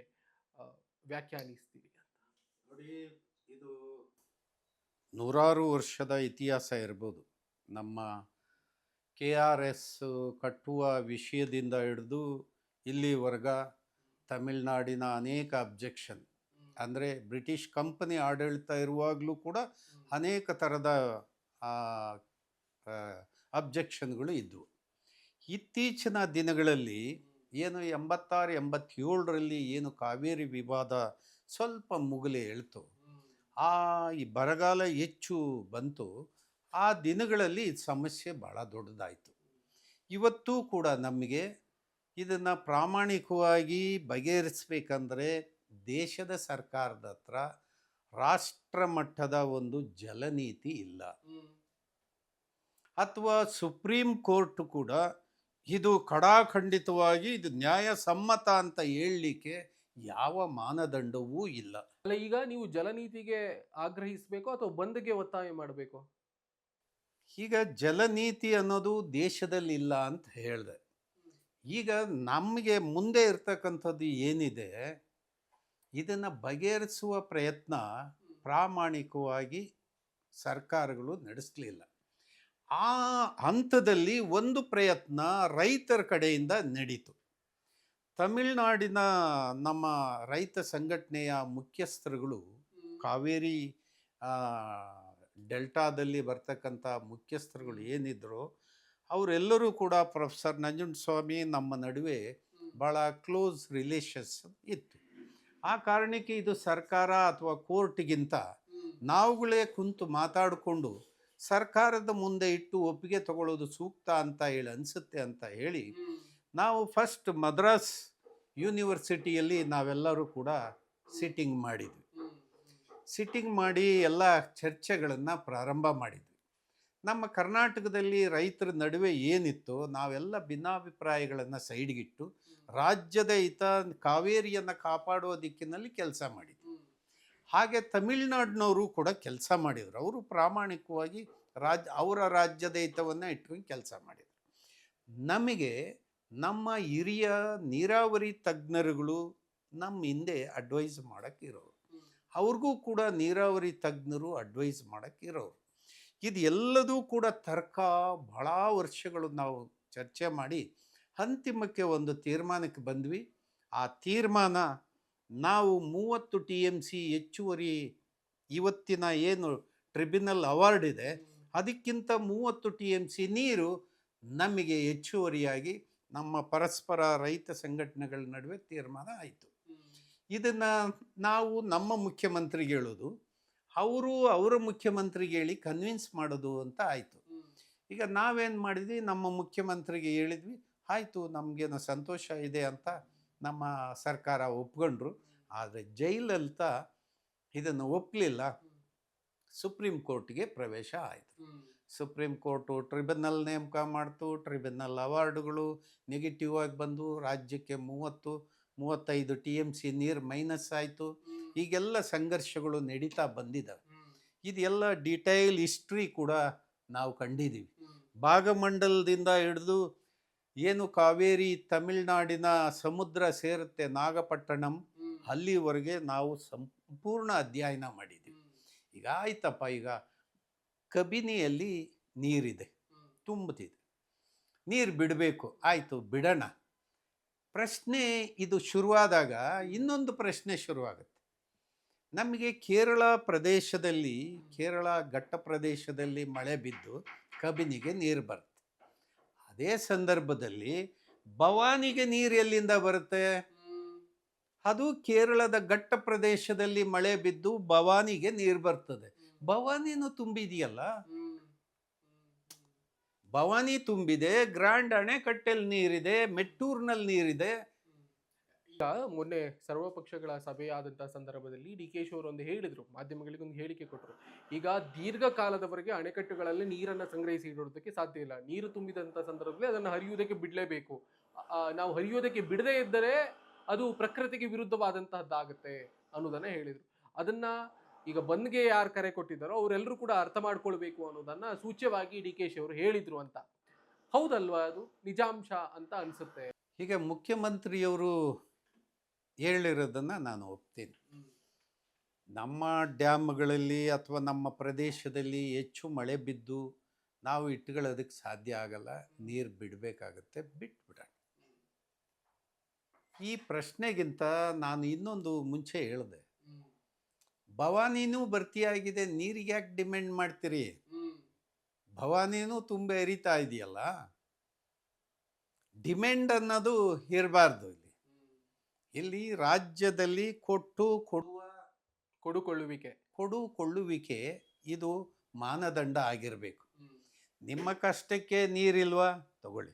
S1: ಆ, ವ್ಯಾಖ್ಯಾನಿಸ್ತೀರಿ ಅಂತ?
S2: ನೋಡಿ, ಇದು ನೂರಾರು ವರ್ಷದ ಇತಿಹಾಸ ಇರ್ಬೋದು. ನಮ್ಮ KRS ಕಟ್ಟುವ ವಿಷಯದಿಂದ ಹಿಡಿದು ಇಲ್ಲಿವರೆಗ ತಮಿಳುನಾಡಿನ ಅನೇಕ ಅಬ್ಜೆಕ್ಷನ್, ಅಂದರೆ ಬ್ರಿಟಿಷ್ ಕಂಪನಿ ಆಡಳಿತ ಇರುವಾಗಲೂ ಕೂಡ ಅನೇಕ ಥರದ ಅಬ್ಜೆಕ್ಷನ್ಗಳು ಇದ್ದವು. ಇತ್ತೀಚಿನ ದಿನಗಳಲ್ಲಿ ಏನು 86-87ರಲ್ಲಿ ಏನು ಕಾವೇರಿ ವಿವಾದ ಸ್ವಲ್ಪ ಮುಗಿಲೆ ಹೇಳ್ತು, ಈ ಬರಗಾಲ ಹೆಚ್ಚು ಬಂತು, ಆ ದಿನಗಳಲ್ಲಿ ಈ ಸಮಸ್ಯೆ ಭಾಳ ದೊಡ್ಡದಾಯಿತು. ಇವತ್ತೂ ಕೂಡ ನಮಗೆ ಇದನ್ನು ಪ್ರಾಮಾಣಿಕವಾಗಿ ಬಗೆಹರಿಸ್ಬೇಕಂದ್ರೆ ದೇಶದ ಸರ್ಕಾರದ ಹತ್ರ ರಾಷ್ಟ್ರ ಮಟ್ಟದ ಒಂದು ಜಲನೀತಿ ಇಲ್ಲ, ಅಥವಾ ಸುಪ್ರೀಂ ಕೋರ್ಟ್ ಕೂಡ ಇದು ಕಡಾಖಂಡಿತವಾಗಿ ಇದು ನ್ಯಾಯಸಮ್ಮತ ಅಂತ ಹೇಳಲಿಕ್ಕೆ ಯಾವ ಮಾನದಂಡವೂ ಇಲ್ಲ.
S1: ಅಲ್ಲ, ಈಗ ನೀವು ಜಲನೀತಿಗೆ ಆಗ್ರಹಿಸಬೇಕು ಅಥವಾ ಬಂದ್ಗೆ ಒತ್ತಾಯ ಮಾಡಬೇಕು?
S2: ಈಗ ಜಲನೀತಿ ಅನ್ನೋದು ದೇಶದಲ್ಲಿ ಇಲ್ಲ ಅಂತ ಹೇಳಿದೆ. ಈಗ ನಮಗೆ ಮುಂದೆ ಇರ್ತಕ್ಕಂಥದ್ದು ಏನಿದೆ, ಇದನ್ನು ಬಗೆಹರಿಸುವ ಪ್ರಯತ್ನ ಪ್ರಾಮಾಣಿಕವಾಗಿ ಸರ್ಕಾರಗಳು ನಡೆಸಲಿಲ್ಲ. ಆ ಹಂತದಲ್ಲಿ ಒಂದು ಪ್ರಯತ್ನ ರೈತರ ಕಡೆಯಿಂದ ನಡೀತು. ತಮಿಳುನಾಡಿನ ನಮ್ಮ ರೈತ ಸಂಘಟನೆಯ ಮುಖ್ಯಸ್ಥರುಗಳು, ಕಾವೇರಿ ಡೆಲ್ಟಾದಲ್ಲಿ ಬರ್ತಕ್ಕಂಥ ಮುಖ್ಯಸ್ಥರುಗಳು ಏನಿದ್ರು, ಅವರೆಲ್ಲರೂ ಕೂಡ ಪ್ರೊಫೆಸರ್ ನಂಜುಂಡಸ್ವಾಮಿ ನಮ್ಮ ನಡುವೆ ಭಾಳ ಕ್ಲೋಸ್ ರಿಲೇಷನ್ಸ್ ಇತ್ತು. ಆ ಕಾರಣಕ್ಕೆ ಇದು ಸರ್ಕಾರ ಅಥವಾ ಕೋರ್ಟ್ಗಿಂತ ನಾವುಗಳೇ ಕುಂತು ಮಾತಾಡಿಕೊಂಡು ಸರ್ಕಾರದ ಮುಂದೆ ಇಟ್ಟು ಒಪ್ಪಿಗೆ ತಗೊಳ್ಳೋದು ಸೂಕ್ತ ಅಂತ ಹೇಳಿ ಅನಿಸುತ್ತೆ ಅಂತ ಹೇಳಿ ನಾವು ಫಸ್ಟ್ ಮದ್ರಾಸ್ ಯೂನಿವರ್ಸಿಟಿಯಲ್ಲಿ ನಾವೆಲ್ಲರೂ ಕೂಡ ಸಿಟ್ಟಿಂಗ್ ಮಾಡಿದ್ವಿ. ಸಿಟ್ಟಿಂಗ್ ಮಾಡಿ ಎಲ್ಲ ಚರ್ಚೆಗಳನ್ನು ಪ್ರಾರಂಭ ಮಾಡಿದ್ವಿ. ನಮ್ಮ ಕರ್ನಾಟಕದಲ್ಲಿ ರೈತರ ನಡುವೆ ಏನಿತ್ತು, ನಾವೆಲ್ಲ ಭಿನ್ನಾಭಿಪ್ರಾಯಗಳನ್ನು ಸೈಡ್ಗಿಟ್ಟು ರಾಜ್ಯದ ಹಿತ ಕಾವೇರಿಯನ್ನು ಕಾಪಾಡುವ ದಿಕ್ಕಿನಲ್ಲಿ ಕೆಲಸ ಮಾಡಿದ್ವಿ. ಹಾಗೆ ತಮಿಳುನಾಡಿನವರು ಕೂಡ ಕೆಲಸ ಮಾಡಿದರು. ಅವರು ಪ್ರಾಮಾಣಿಕವಾಗಿ ಅವರ ರಾಜ್ಯದ ಹಿತವನ್ನು ಇಟ್ಕೊಂಡು ಕೆಲಸ ಮಾಡಿದರು. ನಮಗೆ ನಮ್ಮ ಹಿರಿಯ ನೀರಾವರಿ ತಜ್ಞರುಗಳು ನಮ್ಮ ಹಿಂದೆ ಅಡ್ವೈಸ್ ಮಾಡೋಕ್ಕಿರೋರು, ಅವ್ರಿಗೂ ಕೂಡ ನೀರಾವರಿ ತಜ್ಞರು ಅಡ್ವೈಸ್ ಮಾಡೋಕ್ಕಿರೋರು. ಇದು ಎಲ್ಲದೂ ಕೂಡ ತರ್ಕ ಭಾಳ ವರ್ಷಗಳು ನಾವು ಚರ್ಚೆ ಮಾಡಿ ಅಂತಿಮಕ್ಕೆ ಒಂದು ತೀರ್ಮಾನಕ್ಕೆ ಬಂದ್ವಿ. ಆ ತೀರ್ಮಾನ, ನಾವು 30 TMC ಹೆಚ್ಚುವರಿ ಇವತ್ತಿನ ಏನು ಟ್ರಿಬ್ಯುನಲ್ ಅವಾರ್ಡ್ ಇದೆ ಅದಕ್ಕಿಂತ 30 TMC ನೀರು ನಮಗೆ ಹೆಚ್ಚುವರಿಯಾಗಿ ನಮ್ಮ ಪರಸ್ಪರ ರೈತ ಸಂಘಟನೆಗಳ ನಡುವೆ ತೀರ್ಮಾನ ಆಯಿತು. ಇದನ್ನು ನಾವು ನಮ್ಮ ಮುಖ್ಯಮಂತ್ರಿಗೆ ಹೇಳೋದು, ಅವರು ಅವರ ಮುಖ್ಯಮಂತ್ರಿಗೆ ಹೇಳಿ ಕನ್ವಿನ್ಸ್ ಮಾಡೋದು ಅಂತ ಆಯಿತು. ಈಗ ನಾವೇನು ಮಾಡಿದ್ವಿ, ನಮ್ಮ ಮುಖ್ಯಮಂತ್ರಿಗೆ ಹೇಳಿದ್ವಿ, ಆಯಿತು ನಮಗೇನೋ ಸಂತೋಷ ಇದೆ ಅಂತ ನಮ್ಮ ಸರ್ಕಾರ ಒಪ್ಕೊಂಡ್ರು. ಆದರೆ ಜಯಲಲಿತಾ ಇದನ್ನು ಒಪ್ಪಲಿಲ್ಲ, ಸುಪ್ರೀಂ ಕೋರ್ಟ್ಗೆ ಪ್ರವೇಶ ಆಯಿತು. ಸುಪ್ರೀಂ ಕೋರ್ಟು ಟ್ರಿಬ್ಯುನಲ್ ನೇಮಕ ಮಾಡ್ತು, ಟ್ರಿಬ್ಯುನಲ್ ಅವಾರ್ಡುಗಳು ನೆಗೆಟಿವ್ ಆಗಿ ಬಂದು ರಾಜ್ಯಕ್ಕೆ 30-35 TMC ನೀರು ಮೈನಸ್ ಆಯಿತು. ಈಗೆಲ್ಲ ಸಂಘರ್ಷಗಳು ನಡೀತಾ ಬಂದಿದ್ದಾವೆ. ಇದೆಲ್ಲ ಡಿಟೈಲ್ ಹಿಸ್ಟ್ರಿ ಕೂಡ ನಾವು ಕಂಡಿದ್ದೀವಿ. ಭಾಗಮಂಡಲದಿಂದ ಹಿಡಿದು ಏನು ಕಾವೇರಿ ತಮಿಳುನಾಡಿನ ಸಮುದ್ರ ಸೇರುತ್ತೆ ನಾಗಪಟ್ಟಣಂ, ಅಲ್ಲಿವರೆಗೆ ನಾವು ಸಂಪೂರ್ಣ ಅಧ್ಯಯನ ಮಾಡಿದ್ದೀವಿ. ಈಗ ಆಯ್ತಪ್ಪ, ಈಗ ಕಬಿನಿಯಲ್ಲಿ ನೀರಿದೆ, ತುಂಬುತ್ತಿದೆ, ನೀರು ಬಿಡಬೇಕು, ಆಯಿತು ಬಿಡೋಣ. ಪ್ರಶ್ನೆ ಇದು ಶುರುವಾದಾಗ ಇನ್ನೊಂದು ಪ್ರಶ್ನೆ ಶುರುವಾಗುತ್ತೆ. ನಮಗೆ ಕೇರಳ ಪ್ರದೇಶದಲ್ಲಿ, ಕೇರಳ ಘಟ್ಟ ಪ್ರದೇಶದಲ್ಲಿ ಮಳೆ ಬಿದ್ದು ಕಬಿನಿಗೆ ನೀರು ಬರುತ್ತೆ. ಅದೇ ಸಂದರ್ಭದಲ್ಲಿ ಭವಾನಿಗೆ ನೀರು ಎಲ್ಲಿಂದ ಬರುತ್ತೆ? ಅದು ಕೇರಳದ ಘಟ್ಟ ಪ್ರದೇಶದಲ್ಲಿ ಮಳೆ ಬಿದ್ದು ಭವಾನಿಗೆ ನೀರು ಬರ್ತದೆ. ಭವಾನಿನೂ ತುಂಬಿದೆಯಲ್ಲ, ಭವಾನಿ ತುಂಬಿದೆ, ಗ್ರ್ಯಾಂಡ್ ಅಣೆಕಟ್ಟೆಯಲ್ಲಿ ನೀರಿದೆ, ಮೆಟ್ಟೂರಿನಲ್ಲಿ ನೀರಿದೆ.
S1: ಈಗ ಮೊನ್ನೆ ಸರ್ವಪಕ್ಷಗಳ ಸಭೆ ಆದಂತಹ ಸಂದರ್ಭದಲ್ಲಿ ಡಿ ಕೆ ಶಿ ಅವರು ಒಂದು ಹೇಳಿದ್ರು, ಮಾಧ್ಯಮಗಳಿಗೆ ಒಂದು ಹೇಳಿಕೆ ಕೊಟ್ಟರು. ಈಗ ದೀರ್ಘಕಾಲದವರೆಗೆ ಅಣೆಕಟ್ಟುಗಳಲ್ಲಿ ನೀರನ್ನ ಸಂಗ್ರಹಿಸಿ ಇಡೋದಕ್ಕೆ ಸಾಧ್ಯ ಇಲ್ಲ. ನೀರು ತುಂಬಿದಂತ ಸಂದರ್ಭದಲ್ಲಿ ಅದನ್ನು ಹರಿಯುವುದಕ್ಕೆ ಬಿಡಲೇಬೇಕು. ನಾವು ಹರಿಯೋದಕ್ಕೆ ಬಿಡದೇ ಇದ್ದರೆ ಅದು ಪ್ರಕೃತಿಗೆ ವಿರುದ್ಧವಾದಂತಹದ್ದಾಗುತ್ತೆ ಅನ್ನೋದನ್ನ ಹೇಳಿದ್ರು. ಅದನ್ನ ಈಗ ಬಂದ್ಗೆ ಯಾರು ಕರೆ ಕೊಟ್ಟಿದ್ದಾರೋ ಅವರೆಲ್ಲರೂ ಕೂಡ ಅರ್ಥ ಮಾಡ್ಕೊಳ್ಬೇಕು ಅನ್ನೋದನ್ನ ಸೂಚ್ಯವಾಗಿ ಡಿ ಕೆ ಶಿ ಅವರು ಹೇಳಿದ್ರು ಅಂತ. ಹೌದಲ್ವಾ? ಅದು ನಿಜಾಂಶ ಅಂತ ಅನ್ಸುತ್ತೆ.
S2: ಹೀಗೆ ಮುಖ್ಯಮಂತ್ರಿಯವರು ಹೇಳಿರೋದನ್ನು ನಾನು ಒಪ್ತೀನಿ. ನಮ್ಮ ಡ್ಯಾಮ್ಗಳಲ್ಲಿ ಅಥವಾ ನಮ್ಮ ಪ್ರದೇಶದಲ್ಲಿ ಹೆಚ್ಚು ಮಳೆ ಬಿದ್ದು ನಾವು ಇಟ್ಕೊಳ್ಳೋದಕ್ಕೆ ಸಾಧ್ಯ ಆಗಲ್ಲ, ನೀರು ಬಿಡಬೇಕಾಗತ್ತೆ, ಬಿಟ್ಬಿಡೋಣ. ಈ ಪ್ರಶ್ನೆಗಿಂತ ನಾನು ಇನ್ನೊಂದು ಮುಂಚೆ ಹೇಳಿದೆ, ಭವಾನಿನೂ ಭರ್ತಿಯಾಗಿದೆ, ನೀರಿಗೆ ಯಾಕೆ ಡಿಮ್ಯಾಂಡ್ ಮಾಡ್ತೀರಿ? ಭವಾನಿನೂ ತುಂಬ ಹರಿತಾ ಇದೆಯಲ್ಲ, ಡಿಮ್ಯಾಂಡ್ ಅನ್ನೋದು ಇರಬಾರ್ದು. ಇಲ್ಲಿ ರಾಜ್ಯದಲ್ಲಿ ಕೊಡುಕೊಳ್ಳುವಿಕೆ ಇದು ಮಾನದಂಡ ಆಗಿರಬೇಕು. ನಿಮ್ಮ ಕಷ್ಟಕ್ಕೆ ನೀರಿಲ್ವಾ, ತಗೊಳ್ಳಿ.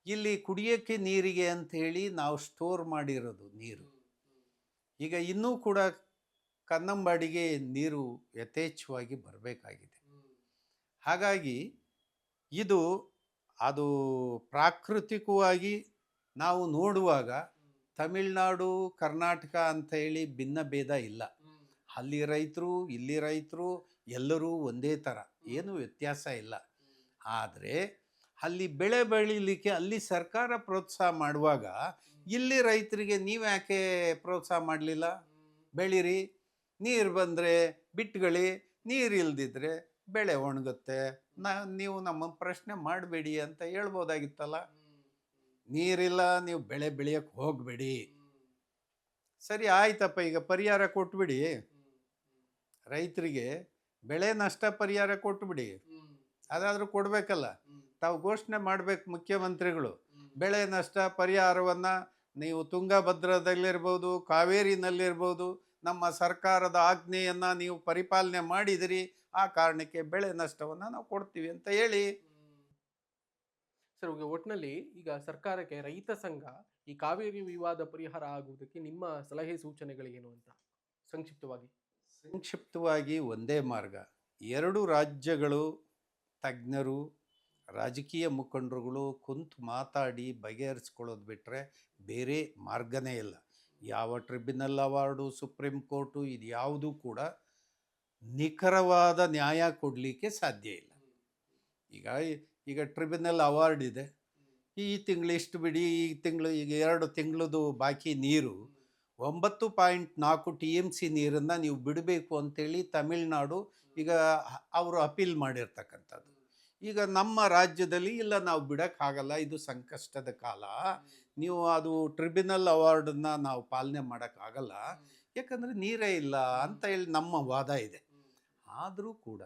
S2: ಇಲ್ಲಿ ಕುಡಿಯೋಕ್ಕೆ ನೀರಿಗೆ ಅಂಥೇಳಿ ನಾವು ಸ್ಟೋರ್ ಮಾಡಿರೋದು ನೀರು. ಈಗ ಇನ್ನೂ ಕೂಡ ಕನ್ನಂಬಾಡಿಗೆ ನೀರು ಯಥೇಚ್ಛವಾಗಿ ಬರಬೇಕಾಗಿದೆ. ಹಾಗಾಗಿ ಅದು ಪ್ರಾಕೃತಿಕವಾಗಿ ನಾವು ನೋಡುವಾಗ ತಮಿಳುನಾಡು ಕರ್ನಾಟಕ ಅಂತ ಹೇಳಿ ಭಿನ್ನ ಭೇದ ಇಲ್ಲ. ಅಲ್ಲಿ ರೈತರು ಇಲ್ಲಿ ರೈತರು ಎಲ್ಲರೂ ಒಂದೇ ಥರ, ಏನು ವ್ಯತ್ಯಾಸ ಇಲ್ಲ. ಆದರೆ ಅಲ್ಲಿ ಬೆಳೆ ಬೆಳೀಲಿಕ್ಕೆ ಅಲ್ಲಿ ಸರ್ಕಾರ ಪ್ರೋತ್ಸಾಹ ಮಾಡುವಾಗ ಇಲ್ಲಿ ರೈತರಿಗೆ ನೀವು ಯಾಕೆ ಪ್ರೋತ್ಸಾಹ ಮಾಡಲಿಲ್ಲ? ಬೆಳೀರಿ, ನೀರು ಬಂದರೆ ಬಿಟ್ಕೊಳ್ಳಿ, ನೀರು ಇಲ್ದಿದ್ರೆ ಬೆಳೆ ಒಣಗುತ್ತೆ, ನೀವು ನಮ್ಮ ಪ್ರಶ್ನೆ ಮಾಡಬೇಡಿ ಅಂತ ಹೇಳ್ಬೋದಾಗಿತ್ತಲ್ಲ. ನೀರಿಲ್ಲ, ನೀವು ಬೆಳೆ ಬೆಳೆಯೋಕ್ಕೆ ಹೋಗಬೇಡಿ. ಸರಿ ಆಯ್ತಪ್ಪ, ಈಗ ಪರಿಹಾರ ಕೊಟ್ಬಿಡಿ, ರೈತರಿಗೆ ಬೆಳೆ ನಷ್ಟ ಪರಿಹಾರ ಕೊಟ್ಬಿಡಿ. ಅದಾದರೂ ಕೊಡಬೇಕಲ್ಲ, ತಾವು ಘೋಷಣೆ ಮಾಡಬೇಕು ಮುಖ್ಯಮಂತ್ರಿಗಳು. ಬೆಳೆ ನಷ್ಟ ಪರಿಹಾರವನ್ನು ನೀವು ತುಂಗಭದ್ರದಲ್ಲಿರ್ಬೋದು, ಕಾವೇರಿನಲ್ಲಿರ್ಬೋದು, ನಮ್ಮ ಸರ್ಕಾರದ ಆಜ್ಞೆಯನ್ನು ನೀವು ಪರಿಪಾಲನೆ ಮಾಡಿದಿರಿ, ಆ ಕಾರಣಕ್ಕೆ ಬೆಳೆ ನಷ್ಟವನ್ನು ನಾವು ಕೊಡ್ತೀವಿ ಅಂತ ಹೇಳಿ.
S1: ಸರ್, ಒಟ್ಟಿನಲ್ಲಿ ಈಗ ಸರ್ಕಾರಕ್ಕೆ ರೈತ ಸಂಘ ಈ ಕಾವೇರಿ ವಿವಾದ ಪರಿಹಾರ ಆಗುವುದಕ್ಕೆ ನಿಮ್ಮ ಸಲಹೆ ಸೂಚನೆಗಳೇನು ಅಂತ
S2: ಸಂಕ್ಷಿಪ್ತವಾಗಿ ಒಂದೇ ಮಾರ್ಗ. ಎರಡು ರಾಜ್ಯಗಳು, ತಜ್ಞರು, ರಾಜಕೀಯ ಮುಖಂಡರುಗಳು ಕುಂತು ಮಾತಾಡಿ ಬಗೆಹರಿಸ್ಕೊಳ್ಳೋದು ಬಿಟ್ಟರೆ ಬೇರೆ ಮಾರ್ಗನೇ ಇಲ್ಲ. ಯಾವ ಟ್ರಿಬ್ಯುನಲ್ ಅವಾರ್ಡು, ಸುಪ್ರೀಂ ಕೋರ್ಟು, ಇದು ಯಾವುದೂ ಕೂಡ ನಿಖರವಾದ ನ್ಯಾಯ ಕೊಡಲಿಕ್ಕೆ ಸಾಧ್ಯ ಇಲ್ಲ. ಈಗ ಟ್ರಿಬ್ಯುನಲ್ ಅವಾರ್ಡ್ ಇದೆ, ಈ ತಿಂಗಳು ಇಷ್ಟು ಬಿಡಿ, ಈ ತಿಂಗಳು ಈಗ 2 ತಿಂಗಳದು ಬಾಕಿ ನೀರು 9.4 TMC ನೀರನ್ನು ನೀವು ಬಿಡಬೇಕು ಅಂತೇಳಿ ತಮಿಳ್ನಾಡು ಈಗ ಅವರು ಅಪೀಲ್ ಮಾಡಿರ್ತಕ್ಕಂಥದ್ದು. ಈಗ ನಮ್ಮ ರಾಜ್ಯದಲ್ಲಿ ಇಲ್ಲ, ನಾವು ಬಿಡೋಕ್ಕಾಗಲ್ಲ, ಇದು ಸಂಕಷ್ಟದ ಕಾಲ, ನೀವು ಅದು ಟ್ರಿಬ್ಯುನಲ್ ಅವಾರ್ಡನ್ನು ನಾವು ಪಾಲನೆ ಮಾಡೋಕ್ಕಾಗಲ್ಲ, ಯಾಕಂದರೆ ನೀರೇ ಇಲ್ಲ ಅಂತ ಹೇಳಿ ನಮ್ಮ ವಾದ ಇದೆ. ಆದರೂ ಕೂಡ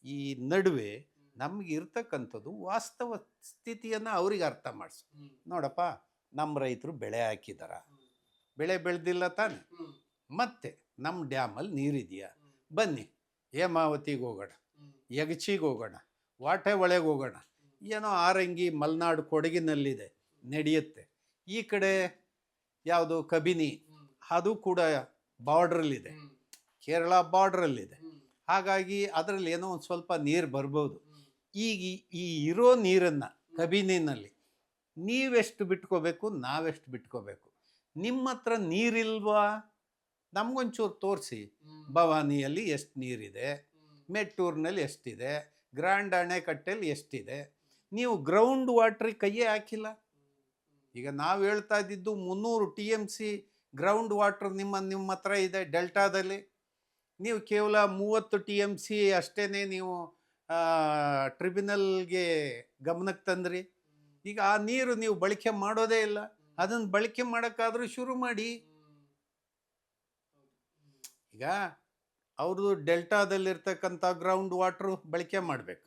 S2: ಈ ನಡುವೆ ನಮಗೆ ಇರ್ತಕ್ಕಂಥದ್ದು ವಾಸ್ತವ ಸ್ಥಿತಿಯನ್ನು ಅವ್ರಿಗೆ ಅರ್ಥ ಮಾಡಿಸು. ನೋಡಪ್ಪ, ನಮ್ಮ ರೈತರು ಬೆಳೆ ಹಾಕಿದಾರ, ಬೆಳೆ ಬೆಳೆದಿಲ್ಲ ತಾನೆ, ಮತ್ತೆ ನಮ್ಮ ಡ್ಯಾಮಲ್ಲಿ ನೀರಿದೆಯಾ, ಬನ್ನಿ ಹೇಮಾವತಿಗೆ ಹೋಗೋಣ, ಯಗಚಿಗೆ ಹೋಗೋಣ, ವಾಟೆ ಒಳಗೆ ಹೋಗೋಣ, ಏನೋ ಆರಂಗಿ ಮಲೆನಾಡು ಕೊಡಗಿನಲ್ಲಿದೆ, ನಡೆಯುತ್ತೆ. ಈ ಕಡೆ ಯಾವುದು ಕಬಿನಿ, ಅದು ಕೂಡ ಬಾರ್ಡ್ರಲ್ಲಿದೆ, ಕೇರಳ ಬಾರ್ಡ್ರಲ್ಲಿದೆ. ಹಾಗಾಗಿ ಅದರಲ್ಲಿ ಏನೋ ಒಂದು ಸ್ವಲ್ಪ ನೀರು ಬರ್ಬೋದು. ಈಗ ಈ ಇರೋ ನೀರನ್ನು ಕಬಿನಿನಲ್ಲಿ ನೀವೆಷ್ಟು ಬಿಟ್ಕೋಬೇಕು, ನಾವೆಷ್ಟು ಬಿಟ್ಕೋಬೇಕು? ನಿಮ್ಮ ಹತ್ರ ನೀರಿಲ್ವಾ? ನಮಗೊಂಚೂರು ತೋರಿಸಿ. ಭವಾನಿಯಲ್ಲಿ ಎಷ್ಟು ನೀರಿದೆ, ಮೆಟ್ಟೂರಿನಲ್ಲಿ ಎಷ್ಟಿದೆ, ಗ್ರ್ಯಾಂಡ್ ಅಣೆಕಟ್ಟೆಯಲ್ಲಿ ಎಷ್ಟಿದೆ? ನೀವು ಗ್ರೌಂಡ್ ವಾಟ್ರಿಗೆ ಕೈಯೇ ಹಾಕಿಲ್ಲ. ಈಗ ನಾವು ಹೇಳ್ತಾ ಇದ್ದಿದ್ದು 300 TMC ಗ್ರೌಂಡ್ ವಾಟ್ರ್ ನಿಮ್ಮ ಹತ್ರ ಇದೆ ಡೆಲ್ಟಾದಲ್ಲಿ. ನೀವು ಕೇವಲ 30 TMC ಅಷ್ಟೇ ನೀವು ಟ್ರಿಬ್ಯುನಲ್ಗೆ ಗಮನಕ್ಕೆ ತಂದ್ರಿ. ಈಗ ಆ ನೀರು ನೀವು ಬಳಕೆ ಮಾಡೋದೇ ಇಲ್ಲ, ಅದನ್ನು ಬಳಕೆ ಮಾಡೋಕ್ಕಾದ್ರೂ ಶುರು ಮಾಡಿ. ಈಗ ಅವ್ರದ್ದು ಡೆಲ್ಟಾದಲ್ಲಿರ್ತಕ್ಕಂಥ ಗ್ರೌಂಡ್ ವಾಟ್ರು ಬಳಕೆ ಮಾಡಬೇಕು.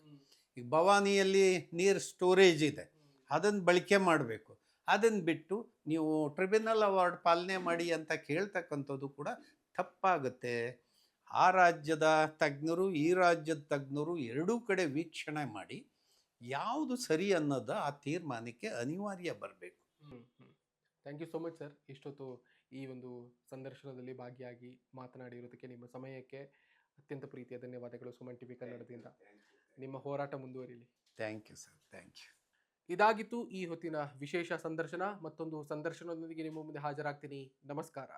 S2: ಈಗ ಭವಾನಿಯಲ್ಲಿ ನೀರು ಸ್ಟೋರೇಜ್ ಇದೆ, ಅದನ್ನು ಬಳಕೆ ಮಾಡಬೇಕು. ಅದನ್ನು ಬಿಟ್ಟು ನೀವು ಟ್ರಿಬ್ಯುನಲ್ ಅವಾರ್ಡ್ ಪಾಲನೆ ಮಾಡಿ ಅಂತ ಕೇಳ್ತಕ್ಕಂಥದ್ದು ಕೂಡ ತಪ್ಪಾಗುತ್ತೆ. ಆ ರಾಜ್ಯದ ತಜ್ಞರು ಈ ರಾಜ್ಯದ ತಜ್ಞರು ಎರಡೂ ಕಡೆ ವೀಕ್ಷಣೆ ಮಾಡಿ ಯಾವುದು ಸರಿ ಅನ್ನೋದು ಆ ತೀರ್ಮಾನಕ್ಕೆ ಅನಿವಾರ್ಯ ಬರಬೇಕು.
S1: Thank you so much sir. ಇಷ್ಟೊತ್ತು ಈ ಒಂದು ಸಂದರ್ಶನದಲ್ಲಿ ಭಾಗಿಯಾಗಿ ಮಾತನಾಡಿರೋದಕ್ಕೆ ನಿಮ್ಮ ಸಮಯಕ್ಕೆ ಅತ್ಯಂತ ಪ್ರೀತಿಯ ಧನ್ಯವಾದಗಳು. ಸುಮನ್ ಟಿವಿ ಕನ್ನಡದಿಂದ ನಿಮ್ಮ ಹೋರಾಟ ಮುಂದುವರಿಲಿ.
S2: Thank you sir, thank you.
S1: ಇದಾಗಿತ್ತು ಈ ಹೊತ್ತಿನ ವಿಶೇಷ ಸಂದರ್ಶನ. ಮತ್ತೊಂದು ಸಂದರ್ಶನದೊಂದಿಗೆ ನಿಮ್ಮ ಮುಂದೆ ಹಾಜರಾಗ್ತೀನಿ. ನಮಸ್ಕಾರ.